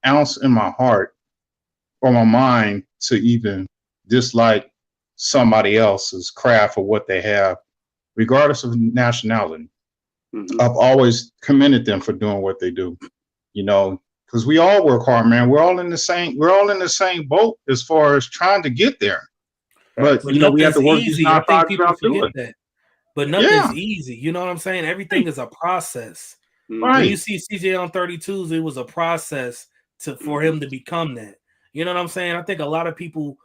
ounce in my heart or my mind to even dislike somebody else's craft or what they have, regardless of nationality. I've always commended them for doing what they do, you know, because we all work hard, man. We're all in the same boat as far as trying to get there. But you know, we have to work these 9 to 5 jobs to do it. That. But nothing's easy. You know what I'm saying? Everything is a process. When you see CJ on 32s, it was a process for him to become that. You know what I'm saying? I think a lot of people,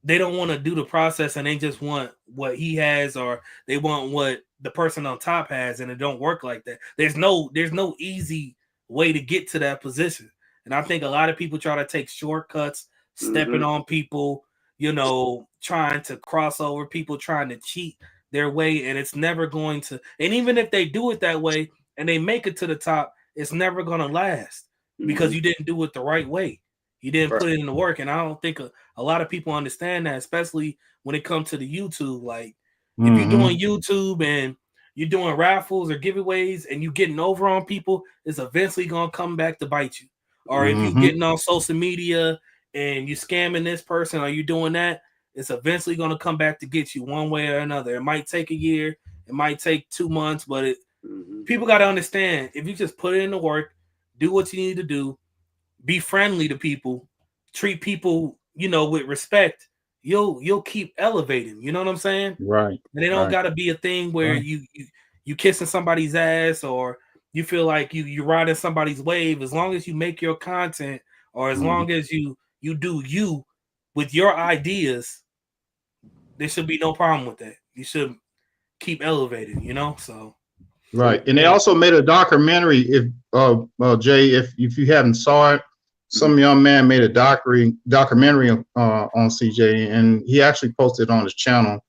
they don't want to do the process and they just want what he has, or they want what the person on top has, and it don't work like that. There's no easy way to get to that position. And I think a lot of people try to take shortcuts, stepping on people, you know, trying to cross over people, trying to cheat their way, and it's never going to. And even if they do it that way and they make it to the top, it's never going to last because you didn't do it the right way. You didn't put it in the work. And I don't think a lot of people understand that, especially when it comes to the YouTube. Like if you're doing YouTube and you're doing raffles or giveaways and you getting over on people, it's eventually going to come back to bite you. or if you getting on social media and you scamming this person or you doing that, it's eventually going to come back to get you one way or another. It might take a year, it might take 2 months, but people got to understand, if you just put it in the work, do what you need to do, be friendly to people, treat people, with respect, you'll keep elevating. You know what I'm saying? Right. And it don't got to be a thing where you kissing somebody's ass or you feel like you riding somebody's wave. As long as you make your content, or as long as you do you with your ideas, there should be no problem with that. You should keep elevating, so right. And they also made a documentary. If Jay, if you haven't saw it, some young man made a documentary on CJ, and he actually posted it on his channel.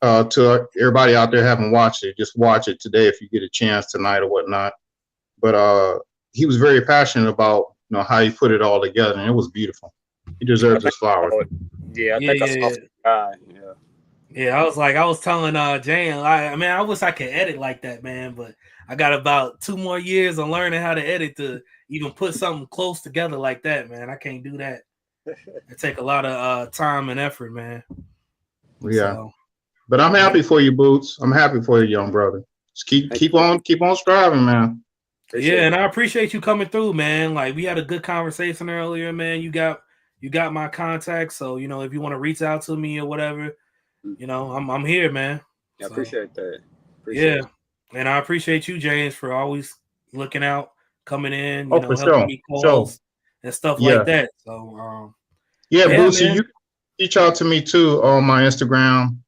To everybody out there haven't watched it, just watch it today if you get a chance tonight or whatnot. But he was very passionate about how he put it all together, and it was beautiful. He deserves his flowers. Yeah, I think I saw the guy. Yeah, I was telling Jane, I wish I could edit like that, man, but I got about 2 more years of learning how to edit to even put something close together like that, man. I can't do that. It take a lot of time and effort, man. Yeah. So, but I'm happy for you, Boots. I'm happy for you, young brother. Just keep on striving, man. And I appreciate you coming through, man. Like, we had a good conversation earlier, man. You got my contact, so if you want to reach out to me or whatever, I'm here, man. I appreciate that. And I appreciate you, James, for always looking out, coming in, helping me co-host and stuff like that. So, Bootsy, man. You reach out to me too on my Instagram.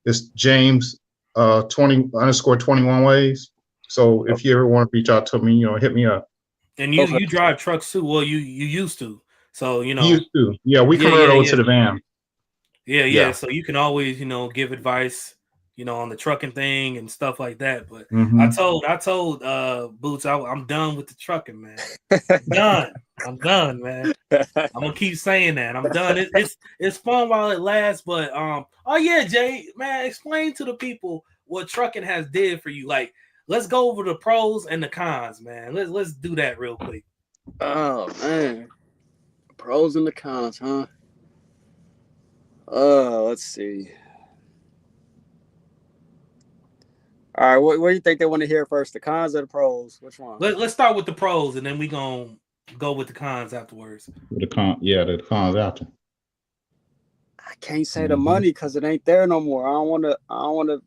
It's James 20_21 ways. So if you ever want to reach out to me, hit me up. And you drive trucks too. Well, you used to. So used to. Yeah, we converted over to the van. Yeah. So you can always, give advice, on the trucking thing and stuff like that. But I told Boots, I'm done with the trucking, man. I'm done, man. I'm gonna keep saying that. I'm done. It's fun while it lasts, but Jay, man, explain to the people what trucking has did for you. Like, let's go over the pros and the cons, man. Let's do that real quick. Oh man, pros and the cons, huh? Let's see. All right, what do you think they want to hear first? The cons or the pros? Which one? Let's start with the pros, and then we gonna go with the cons afterwards. The cons after. I can't say the money because it ain't there no more. I don't want to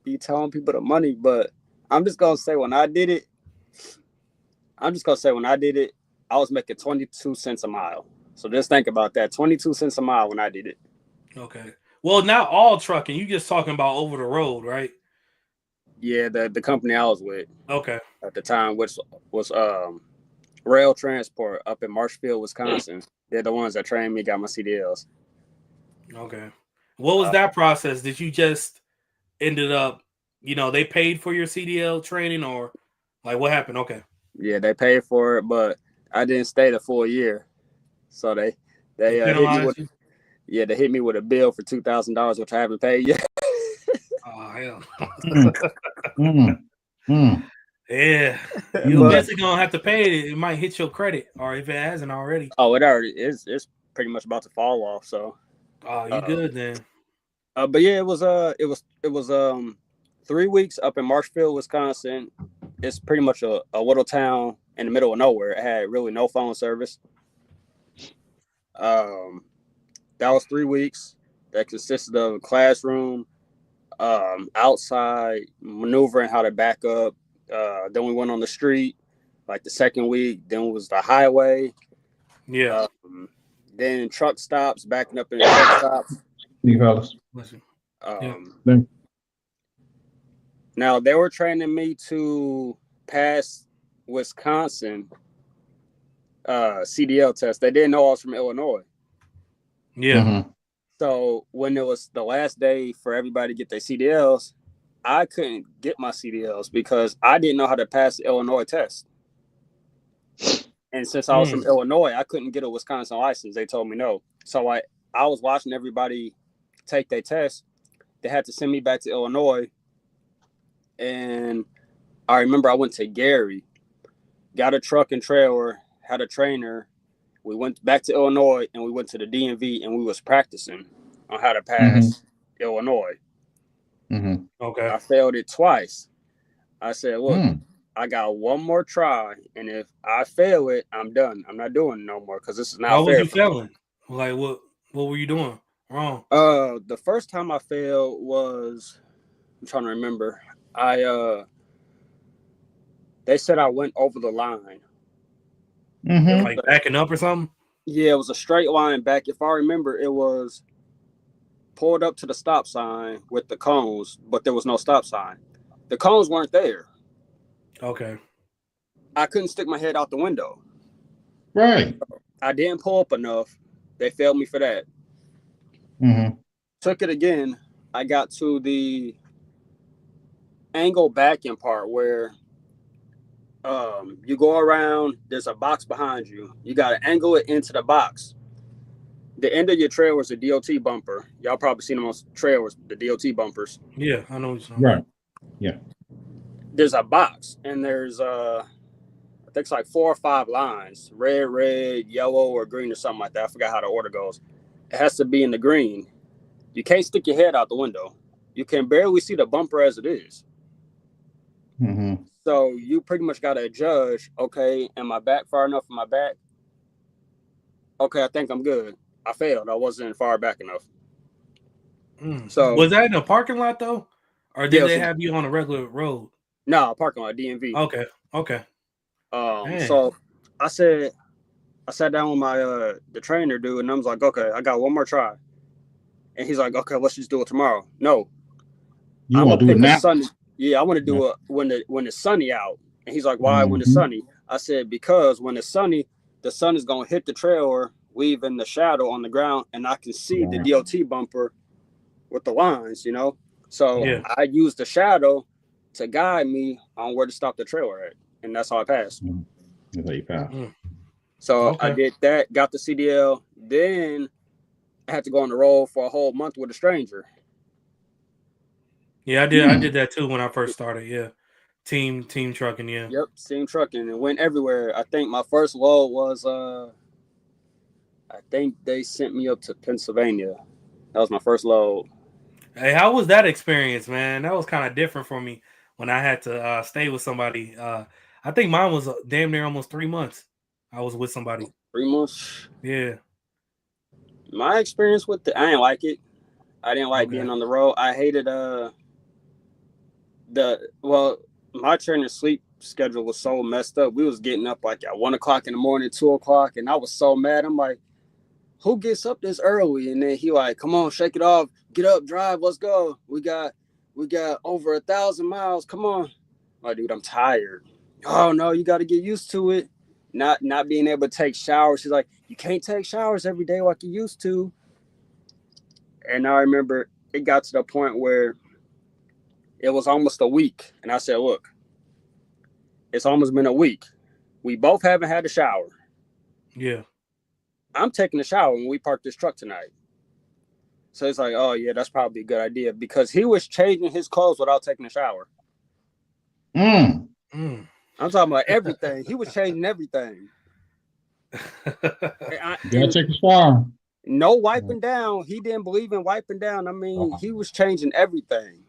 be telling people the money, but I'm just gonna say when I did it, I was making 22 cents a mile. So just think about that, 22 cents a mile when I did it. Okay. Well, not all trucking. You just talking about over the road, right? Yeah, the company I was with. Okay. At the time, which was Rail Transport up in Marshfield, Wisconsin. They're the ones that trained me, got my CDLs. Okay. What was that process? Did you just ended up, they paid for your CDL training, or like what happened? Okay. Yeah, they paid for it, but I didn't stay the full year. So they hit me with a bill for $2,000, which I haven't paid yet. Oh hell. Yeah, you're basically gonna have to pay it. It might hit your credit, or if it hasn't already. Oh, it already is. It's pretty much about to fall off. So. Oh, you good then? But yeah, it was 3 weeks up in Marshfield, Wisconsin. It's pretty much a little town in the middle of nowhere. It had really no phone service. That was 3 weeks. That consisted of a classroom, outside maneuvering how to back up. Then we went on the street, like the second week. Then was the highway. Yeah. Then truck stops, backing up in the truck stops. You fellas. Now they were training me to pass Wisconsin CDL test. They didn't know I was from Illinois. Yeah. So when it was the last day for everybody to get their CDLs, I couldn't get my CDLs because I didn't know how to pass the Illinois test. And since I was from Illinois, I couldn't get a Wisconsin license. They told me no. So I was watching everybody take their test. They had to send me back to Illinois. And I remember I went to Gary. got a truck and trailer, had a trainer. We went back to Illinois and we went to the DMV and we was practicing on how to pass Illinois. Mm-hmm. Okay. I failed it twice. I said, look, Mm. I got one more try, and if I fail it, I'm done. I'm not doing it no more because this is Why not was fair. you failing? Like what were you doing wrong? The first time I failed was, I'm trying to remember. They said I went over the line. Mm-hmm. Like backing up or something? Yeah, it was a straight line back. If I remember, it was pulled up to the stop sign with the cones, but there was no stop sign. The cones weren't there. Okay. I couldn't stick my head out the window. Right. I didn't pull up enough. They failed me for that. Mm-hmm. Took it again. I got to the angle backing part where you go around, there's a box behind you. You got to angle it into the box. The end of your trailer is a DOT bumper. Y'all probably seen them on trailers, the DOT bumpers. Yeah, I know what you're talking Right. Yeah. There's a box, and there's I think it's like 4 or 5 lines, red, yellow, or green or something like that. I forgot how the order goes. It has to be in the green. You can't stick your head out the window. You can barely see the bumper as it is. Mm-hmm. So you pretty much got to judge, okay, am I back far enough in my back? Okay, I think I'm good. I failed. I wasn't far back enough. So was that in a parking lot though? Or did Yeah, they so- have you on a regular road? no, parking lot, DMV. Okay. Dang. So I sat down with my the trainer dude, and I was like, okay, I got one more try. And he's like, okay, let's just do it tomorrow. No, You I'm want gonna to do it pick a now? sunny. Yeah, I want to do it when it's sunny out. And he's like, why when it's Mhm. sunny? I said, because when it's sunny, the sun is gonna hit the trailer, leaving the shadow on the ground, and I can see the DOT bumper with the lines, you know. So Yeah. I used the shadow to guide me on where to stop the trailer at, and that's how I passed. That's how you pass. So Okay. I did that, got the CDL, then I had to go on the road for a whole month with a stranger. Yeah, I did that too when I first started. Yeah. Team trucking, yeah. Yep, steam trucking, and went everywhere. I think my first load was I think they sent me up to Pennsylvania. That was my first load. Hey, how was that experience, man? That was kind of different for me when I had to stay with somebody. I think mine was damn near almost 3 months. I was with somebody. 3 months. Yeah. My experience with I didn't like it. I didn't like being on the road. I hated my trainer's sleep schedule was so messed up. We was getting up like at 1 o'clock in the morning, 2 o'clock, and I was so mad. I'm like, who gets up this early? And then he like, come on, shake it off, get up, drive, let's go. We got over 1,000 miles. Come on. I'm like, dude, I'm tired. Oh no, you got to get used to it. Not being able to take showers. She's like, you can't take showers every day like you used to. And I remember it got to the point where it was almost a week. And I said, look, it's almost been a week. We both haven't had a shower. Yeah. I'm taking a shower when we park this truck tonight. So it's like, oh, yeah, that's probably a good idea. Because he was changing his clothes without taking a shower. Mm. Mm. I'm talking about everything. He was changing everything. Gotta take a shower. No wiping down. He didn't believe in wiping down. I mean, he was changing everything.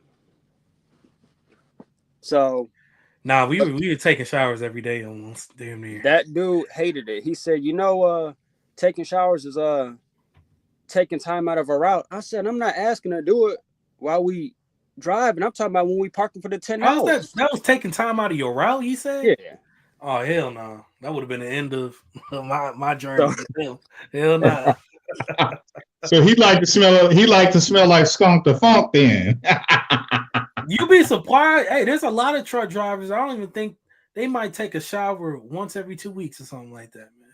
So Nah, we were taking showers every day almost, damn near. that dude hated it. He said, taking showers is taking time out of a route. I said, I'm not asking to do it while we drive, and I'm talking about when we parking for the 10 hours. That was taking time out of your route, you said? Yeah. Oh hell no. That would have been the end of my journey. Hell no. So he liked to smell like skunk the funk then. You'd be surprised. Hey, there's a lot of truck drivers. I don't even think they might take a shower once every 2 weeks or something like that, man.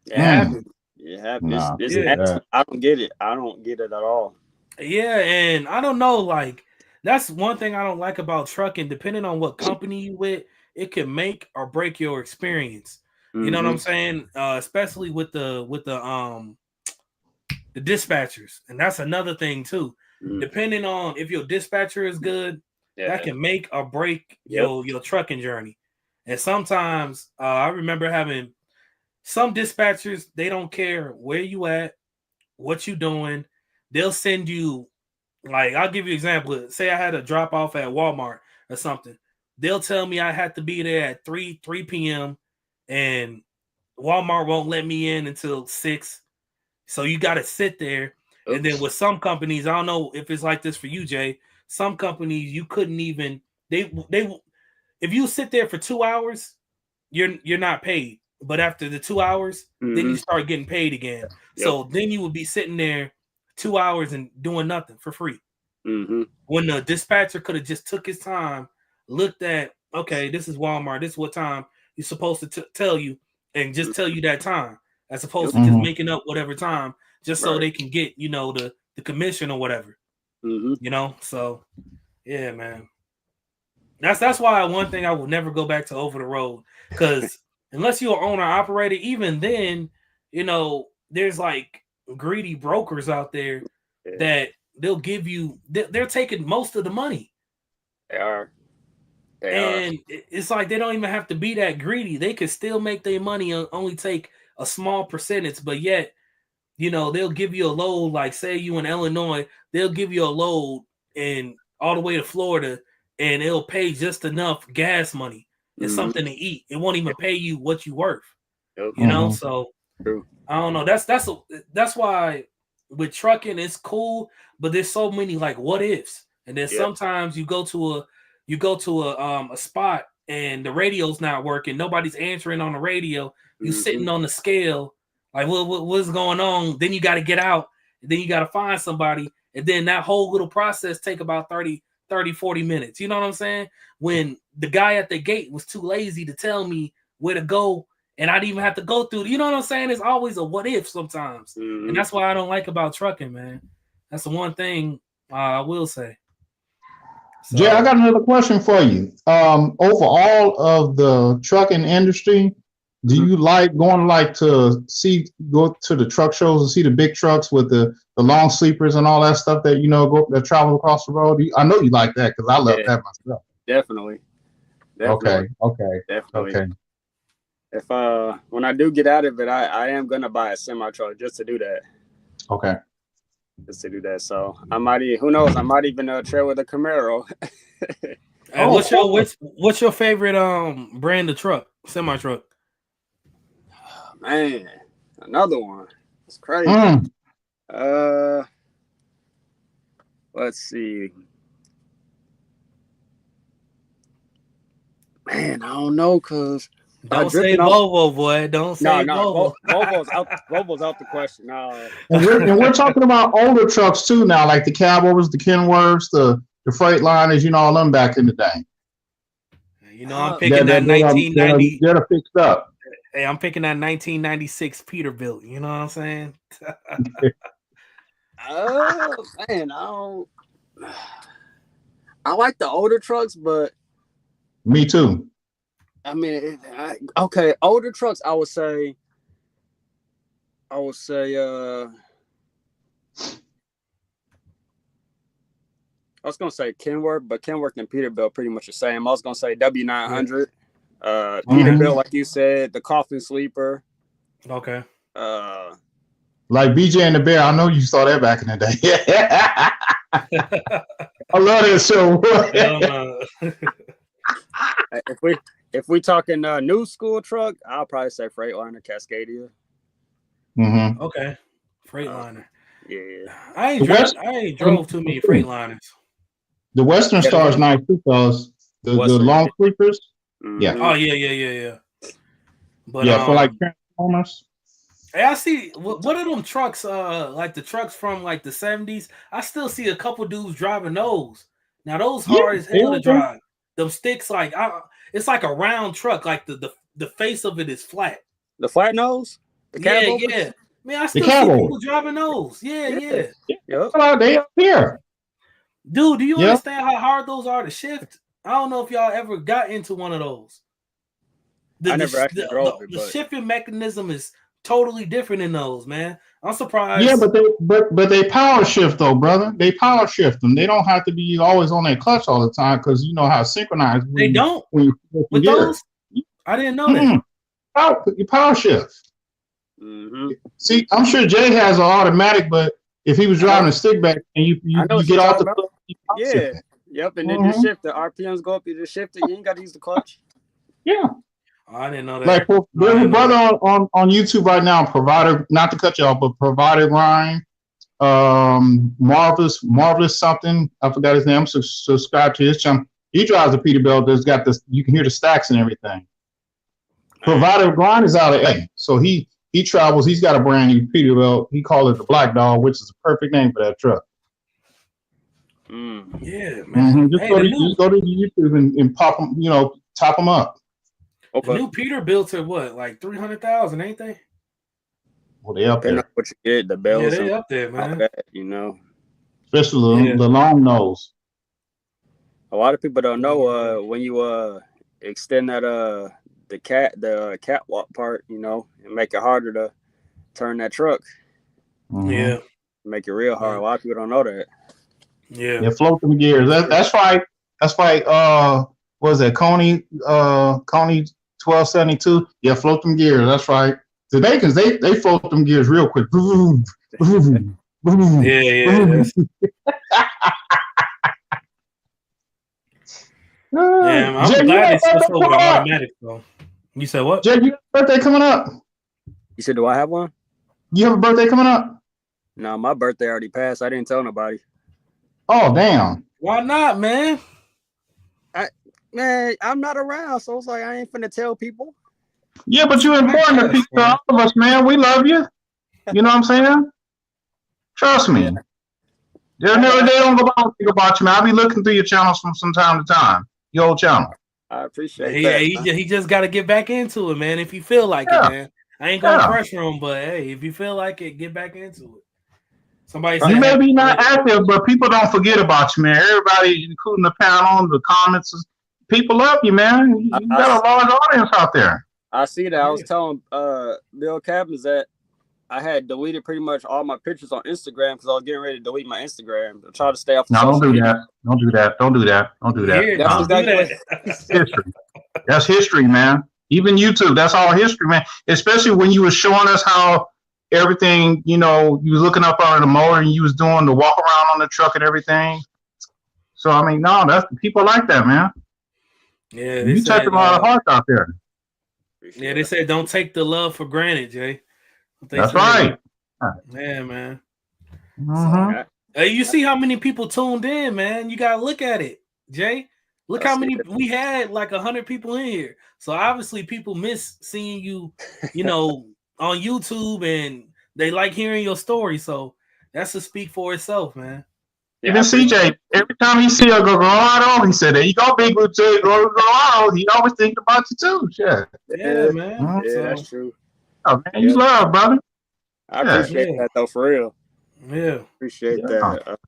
It happens. It happens. Nah, I don't get it. I don't get it at all. Yeah, and I don't know, like that's one thing I don't like about trucking. Depending on what company you with, it can make or break your experience. You know what I'm saying? Especially with the dispatchers, and that's another thing too. Depending on if your dispatcher is good, that can make or break your trucking journey. And sometimes I remember having some dispatchers, they don't care where you at, what you doing. They'll send you, like, I'll give you an example. Say I had a drop off at Walmart or something. They'll tell me I had to be there at 3 p.m. and Walmart won't let me in until 6. So you got to sit there. Oops. And then with some companies, I don't know if it's like this for you, Jay. Some companies you couldn't even they if you sit there for 2 hours, you're not paid. But after the 2 hours, then you start getting paid again. Yep. So then you would be sitting there 2 hours and doing nothing for free. Mm-hmm. When the dispatcher could have just took his time, looked at, okay, this is Walmart, this is what time you're supposed to tell you, and just tell you that time, as opposed to just making up whatever time, just so they can get, the commission or whatever. So yeah, man. That's why one thing I will never go back to over the road, because unless you're an owner operator, even then, there's like greedy brokers out there that they'll give you. They're taking most of the money. They are. It's like they don't even have to be that greedy. They can still make their money and only take a small percentage, but yet, they'll give you a load. Like, say you in Illinois, they'll give you a load and all the way to Florida, and it'll pay just enough gas money and something to eat. It won't even pay you what you worth. So True. I don't know. That's why with trucking it's cool, but there's so many like what ifs. And then sometimes you go to a spot and the radio's not working. Nobody's answering on the radio. You sitting on the scale, like what's going on? Then you got to get out. And then you got to find somebody. And then that whole little process take about 30, 40 minutes. You know what I'm saying? When the guy at the gate was too lazy to tell me where to go, and I didn't even have to go through. You know what I'm saying? It's always a what if sometimes. And that's what I don't like about trucking, man. That's the one thing I will say. So, Jay, I got another question for you. Over all of the trucking industry, do you like going go to the truck shows and see the big trucks with the long sleepers and all that stuff that that travel across the road? I know you like that because I love that myself. Definitely. Okay. Definitely. Okay. If when I do get out of it, I am gonna buy a semi truck just to do that. Okay. Just to do that. So I might who knows? I might even trail with a Camaro. What's your favorite brand of truck? Semi truck. Man, another one. It's crazy. Let's see. Man, I don't know, cause don't say Volvo, boy. Don't say Volvo. Volvo's out the question. No. And we're talking about older trucks too now, like the Cabovers, the Kenworths, the Freightliners, all them back in the day. I'm picking that 1990. They're fixed up. Hey, I'm picking that 1996 Peterbilt. You know what I'm saying? Oh man, I like the older trucks, but me too. I mean, older trucks. I would say. I was gonna say Kenworth, but Kenworth and Peterbilt pretty much the same. I was gonna say W900. Peterbilt, like you said, the coffin sleeper. Okay. Like BJ and the Bear, I know you saw that back in the day. I love that show. If we talking new school truck, I'll probably say Freightliner, Cascadia. Mm-hmm. Okay, Freightliner. Yeah, I ain't drove too many Freightliners. The Western Star is nice too, because the long sleepers. Mm-hmm. Yeah. Oh yeah. But for like Transformers. Hey, I see what are them trucks? Like the trucks from like the 70s. I still see a couple dudes driving those. Now those hard as hell to drive. Them sticks, like it's like a round truck. Like the face of it is flat. The flat nose. Yeah. Man, I still see people driving those. Yeah. They up here. Dude, do you understand how hard those are to shift? I don't know if y'all ever got into one of those. I never actually drove it. The shifting mechanism is totally different in those, man. I'm surprised. Yeah, but they power shift though, brother. They power shift them. They don't have to be always on their clutch all the time because you know how synchronized. They don't with those. I didn't know that. You power shift. Mm-hmm. See, I'm sure Jay has an automatic, but if he was driving a stick back and you I know what get you're off talking the about. clutch, you power Yeah. shift. Yep. And then just shift the RPMs go up. You just shift it. You ain't got to use the clutch. Yeah. Oh, I didn't know that. Like there's a brother on YouTube right now, Provider, not to cut you off, but Provider Ryan, marvelous something. I forgot his name. Subscribe to his channel. He drives a Peterbilt that's got this. You can hear the stacks and everything. Provider Grind is out of A, so he travels. He's got a brand new Peterbilt. He called it the Black Dog, which is a perfect name for that truck. Yeah, man. Just go to YouTube and pop them. Top them up. Okay. The new Peterbilts are what, like 300,000, ain't they? Well, they up there. What you get, the bells. Yeah, they up there, man. That, especially the long nose. A lot of people don't know when you extend that the catwalk part, and make it harder to turn that truck. Yeah, make it real hard. A lot of people don't know that. Yeah, float them gears. That's right. What was that Coney 1272? Yeah, float them gears. That's right. Today, because they float them gears real quick. Boom, boom, boom. Yeah. Yeah, I'm Jay, glad they switched over to automatic though. You said what? Jay, you have a birthday coming up? You said, do I have one? You have a birthday coming up? No, my birthday already passed. I didn't tell nobody. Oh, damn. Why not, man? I'm not around, so it's like I ain't finna tell people. Yeah, but you're important to people, all of us, man. We love you. You know what I'm saying? Trust me. They don't go by and think about you, man. I'll be looking through your channels from time to time. Your old channel. I appreciate that. He just got to get back into it, man. If you feel like it, man. I ain't gonna pressure him, but hey, if you feel like it, get back into it. Somebody said, you may be not active, but people don't forget about you, man. Everybody, including the panel, the comments, people love you, man. You got a large audience out there. I see that. I was telling Bill Cabbins that I had deleted pretty much all my pictures on Instagram because I was getting ready to delete my Instagram. I try to stay off. Don't do that. Don't do that. That's exactly history. That's history, man. Even YouTube, that's all history, man. Especially when you were showing us how everything, you was looking up on the motor and you was doing the walk around on the truck and everything. So I mean, no, that's people like that, man. Yeah, you touch a lot of hearts out there. Yeah, they said don't take the love for granted, Jay. That's right. Yeah, man. Mm-hmm. So, you see how many people tuned in, man. You gotta look at it, Jay. Look how many we had, like 100 people in here. So obviously people miss seeing you, on YouTube, and they like hearing your story. So that's to speak for itself, man. Even CJ, every time he see a Colorado, he said, "There you go, big good Jay, Colorado." He always thinking about you too. Yeah, man. Mm-hmm. Yeah, that's true. Oh man, you love, brother. I appreciate that though, for real. Yeah, appreciate that.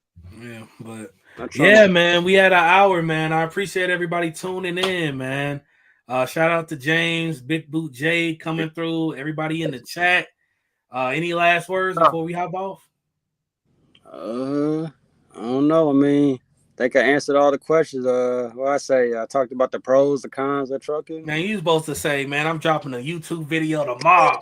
Yeah, but yeah, man, we had an hour, man. I appreciate everybody tuning in, man. Shout out to James, Big Boot J coming through. Everybody in the chat. Any last words before we hop off? I don't know. I mean, I think I answered all the questions. I talked about the pros, the cons of trucking. Man, you supposed to say, man, I'm dropping a YouTube video tomorrow.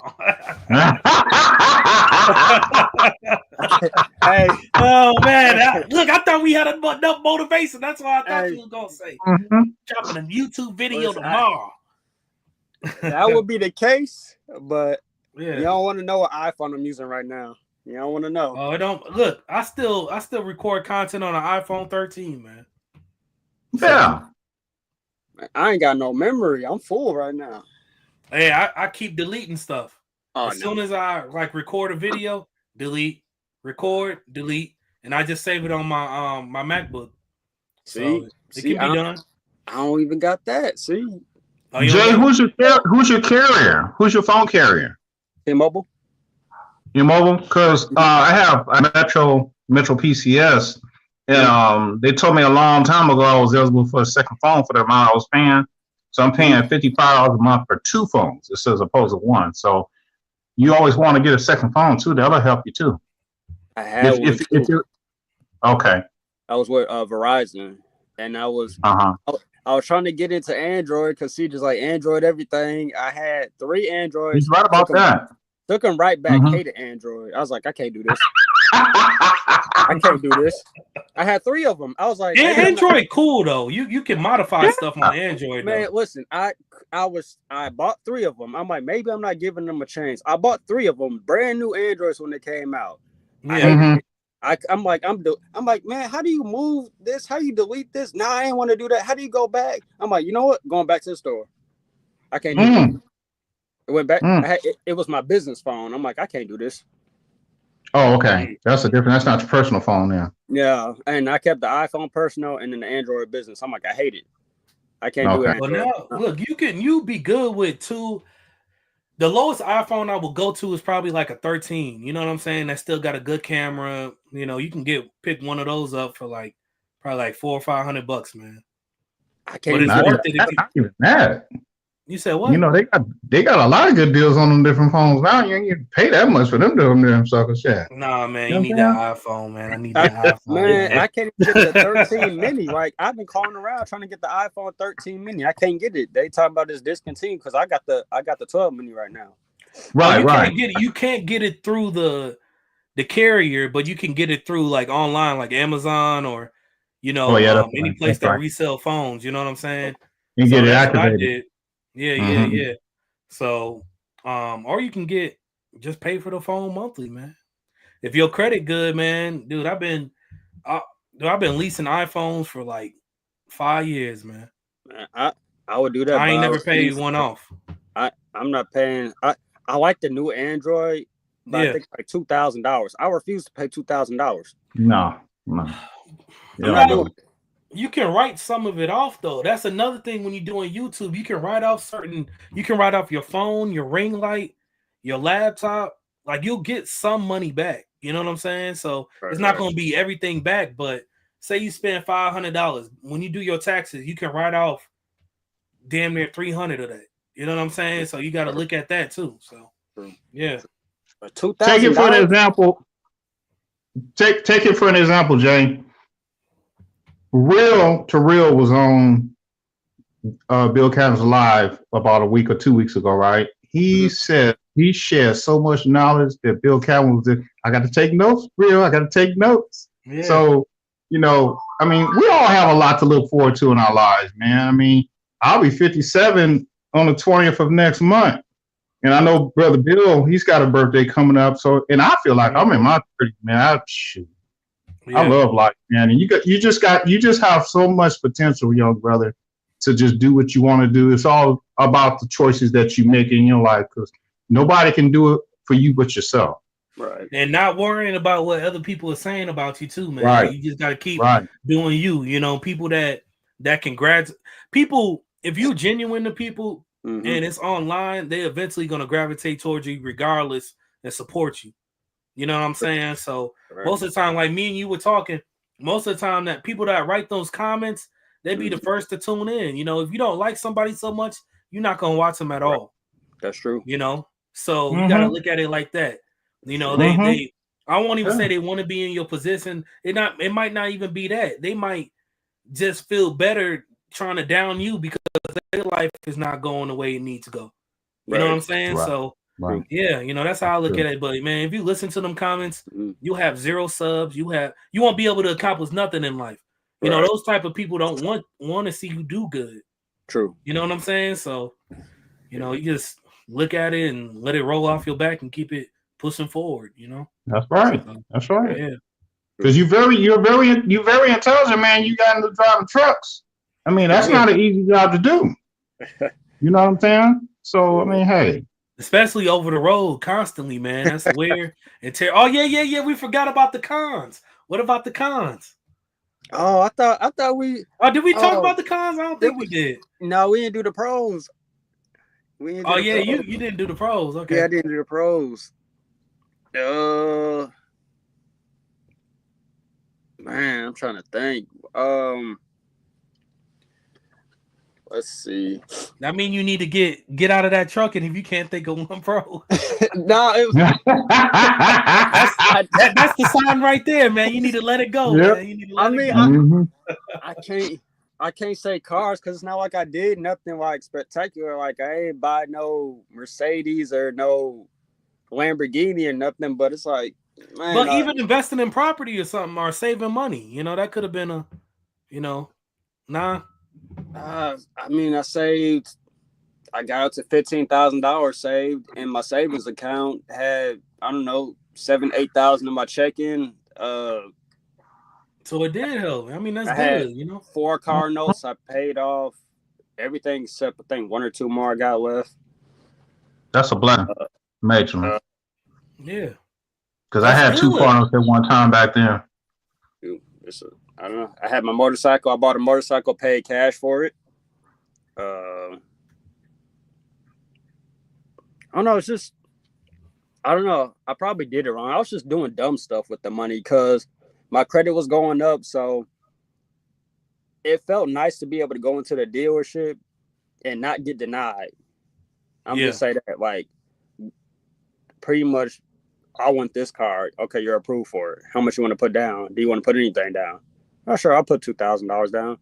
Hey. Oh, man. Look, I thought we had enough motivation. That's what I thought you were going to say. Mm-hmm. Dropping a YouTube video tomorrow. That would be the case, but you don't want to know what iPhone I'm using right now. You don't want to know. Oh, don't look. I still record content on an iPhone 13, man. Yeah. I ain't got no memory. I'm full right now. Hey, I keep deleting stuff. Soon as I record a video, delete, record, delete, and I just save it on my my MacBook. So it can be done. I don't even got that. See, Jay, who's your carrier? Who's your phone carrier? T-Mobile. Your mobile? Because I have a Metro PCS, and they told me a long time ago I was eligible for a second phone for the amount I was paying. So I'm paying $55 a month for 2 phones, as opposed to 1. So you always want to get a second phone too. That'll help you too. I had one too. Okay. I was with Verizon, and I was I was trying to get into Android because she just like Android everything. I had 3 Androids. He's right about that. Took them right back. Mhm. Hated Android. I was like, I can't do this. I can't do this. I had 3 of them. I was like, Yeah, Android cool though. You can modify stuff on Android. man, Though. listen, I bought 3 of them. I'm like, maybe I'm not giving them a chance. I bought 3 of them, brand new Androids when they came out. Yeah. I hated it. I'm like, man, how do you move this? How do you delete this? Nah, I ain't want to do that. How do you go back? I'm like, you know what? Going back to the store. I can't do it. It went back. It was my business phone. I'm like, I can't do this. Oh, okay. That's that's not your personal phone now. Yeah, and I kept the iPhone personal and then the Android business. I'm like, I hate it. I can't do it. Well, now look, you be good with 2. The lowest iPhone I will go to is probably like a 13. You know what I'm saying? That still got a good camera. You know, you can pick one of those up for like probably like $400 or $500, man. I can't. But it's worth it. Not even that. You said what? You know, they got a lot of good deals on them different phones now. You ain't get to pay that much for them damn suckers. Yeah. Nah, man, you need that iPhone, man. I need that iPhone. Man, I can't even get the 13 mini. Like I've been calling around trying to get the iPhone 13 mini. I can't get it. They talking about this discontinued because I got the 12 mini right now. Right. You can't get it through the carrier, but you can get it through like online, like Amazon or any place that resell phones. You know what I'm saying? You get it activated. Yeah. So, or you can just pay for the phone monthly, man. If your credit good, man, dude, I've been leasing iPhones for like 5 years, man. I would do that. I ain't never paid one off. I'm not paying. I like the new Android, but I think like $2,000. I refuse to pay $2,000. No. You can write some of it off though. That's another thing when you're doing YouTube. You can write off your phone, your ring light, your laptop. Like you'll get some money back. You know what I'm saying? So it's not going to be everything back. But say you spend $500 when you do your taxes, you can write off damn near 300 of that. You know what I'm saying? So you got to look at that too. So yeah. Take it for an example. Take it for an example, Jay. Real to Real was on Bill Cannon's Live about a week or 2 weeks ago, right? He said he shared so much knowledge that Bill Cannon was I got to take notes, Real. I got to take notes. Yeah. So, I mean, we all have a lot to look forward to in our lives, man. I mean, I'll be 57 on the 20th of next month. And I know Brother Bill, he's got a birthday coming up. So, and I feel like I'm in my 30s, man. I love life, man. And you just have so much potential, young brother, to just do what you want to do. It's all about the choices that you make in your life because nobody can do it for you but yourself. Right. And not worrying about what other people are saying about you too, man. Right. You just got to keep doing you. People that can people, if you're genuine to people and it's online, they eventually going to gravitate towards you regardless and support you. You know what I'm saying? So most of the time, like me and you were talking, most of the time that people that write those comments, they be the first to tune in. If you don't like somebody so much, you're not going to watch them at all. That's true. So you got to look at it like that. They I won't even say they want to be in your position. It might not even be that. They might just feel better trying to down you because their life is not going the way it needs to go. You know what I'm saying? Right. So yeah, that's how I look at it. But man, if you listen to them comments, you'll have 0 subs. You won't be able to accomplish nothing in life. Those type of people don't want to see you do good. True. You know what I'm saying? So, you just look at it and let it roll off your back and keep it pushing forward. That's right. So, that's right. Yeah. Because you're very intelligent, man. You got into driving trucks. I mean, that's not an easy job to do. You know what I'm saying? So I mean, hey. Especially over the road constantly, man. That's weird. Oh, yeah. We forgot about the cons. What about the cons? Oh, I thought we. Oh, did we talk about the cons? I don't think we did. No, we didn't do the pros. You didn't do the pros. Okay. Yeah, I didn't do the pros. Man, I'm trying to think. Let's see. I mean, you need to get out of that truck, and if you can't think of one pro, no, it was that's the sign right there, man. You need to let it go. Yep. Man. You need to let it go. I can't. I can't say cars because it's not like I did nothing like spectacular. Like I ain't buy no Mercedes or no Lamborghini or nothing. But it's like, man. But even investing in property or something or saving money, you know, that could have been a, you know, nah. I mean, I saved. I got up to $15,000 saved in my savings account. Had I don't know $7,000-8,000 in my checking. So it did help. I mean, that's I good, had you know. 4 car notes. I paid off everything except I think 1 or 2 more I got left. That's a blessing, majorly. Yeah. Because I had 2 car notes at one time back then. I don't know. I had my motorcycle. I bought a motorcycle, paid cash for it. I don't know. It's just, I don't know. I probably did it wrong. I was just doing dumb stuff with the money because my credit was going up. So it felt nice to be able to go into the dealership and not get denied. I'm just saying that, like, pretty much, I want this card. Okay, you're approved for it. How much you want to put down? Do you want to put anything down? Not sure. I'll put $2,000 down.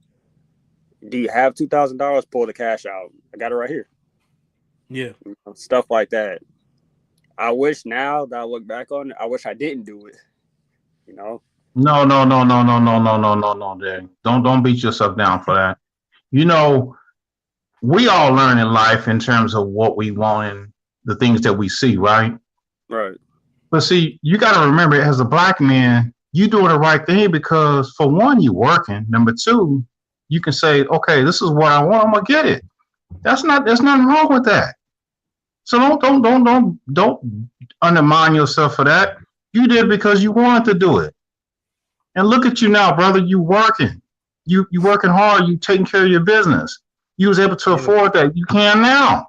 Do you have $2,000? Pull the cash out. I got it right here. Yeah. You know, stuff like that. I wish now that I look back on it, I wish I didn't do it. You know? No, Jay. Don't beat yourself down for that. You know, we all learn in life in terms of what we want and the things that we see, right? Right. But see, you got to remember, as a black man, you doing the right thing because, for one, you're working. Number 2, you can say, okay, this is what I want. I'm gonna get it. There's nothing wrong with that. So don't undermine yourself for that. You did it because you wanted to do it. And look at you now, brother. You working. You working hard. You taking care of your business. You was able to afford that. You can now.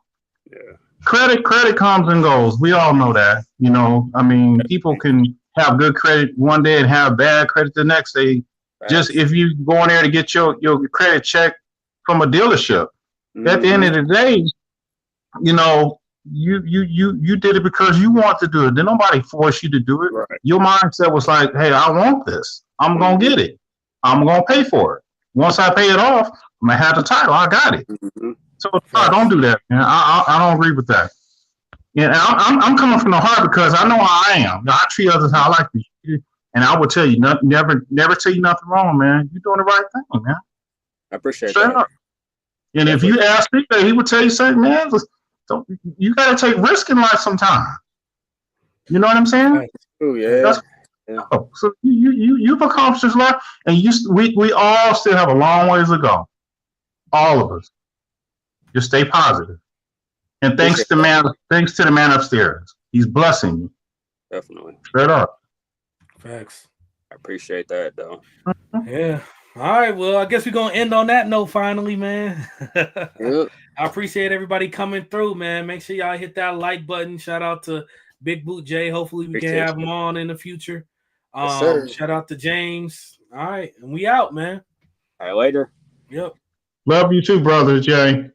Yeah. Credit comes and goes. We all know that. You know, I mean, people can have good credit one day and have bad credit the next day. Just if you go in there to get your credit check from a dealership. At the end of the day, you know, you did it because you want to do it. Then nobody forced you to do it. Right. Your mindset was like, hey, I want this. I'm gonna get it. I'm gonna pay for it. Once I pay it off, I'm gonna have the title. I got it. So don't do that, man. I don't agree with that. Yeah, I'm coming from the heart because I know how I am. I treat others how I like to be treated, and I will tell you, never tell you nothing wrong, man. You're doing the right thing, man. I appreciate that. Up. And if you ask me, he would tell you, say, man, you got to take risk in life sometimes. You know what I'm saying? Oh yeah. So you've accomplished a lot, and we all still have a long ways to go. All of us. Just stay positive. And thanks to the man upstairs. He's blessing you. Definitely. Straight up. Facts. I appreciate that though. Yeah. All right. Well, I guess we're gonna end on that note finally, man. I appreciate everybody coming through, man. Make sure y'all hit that like button. Shout out to Big Boot J. Hopefully we can have him on in the future. Shout out to James. All right, and we out, man. All right, later. Yep. Love you too, brother Jay.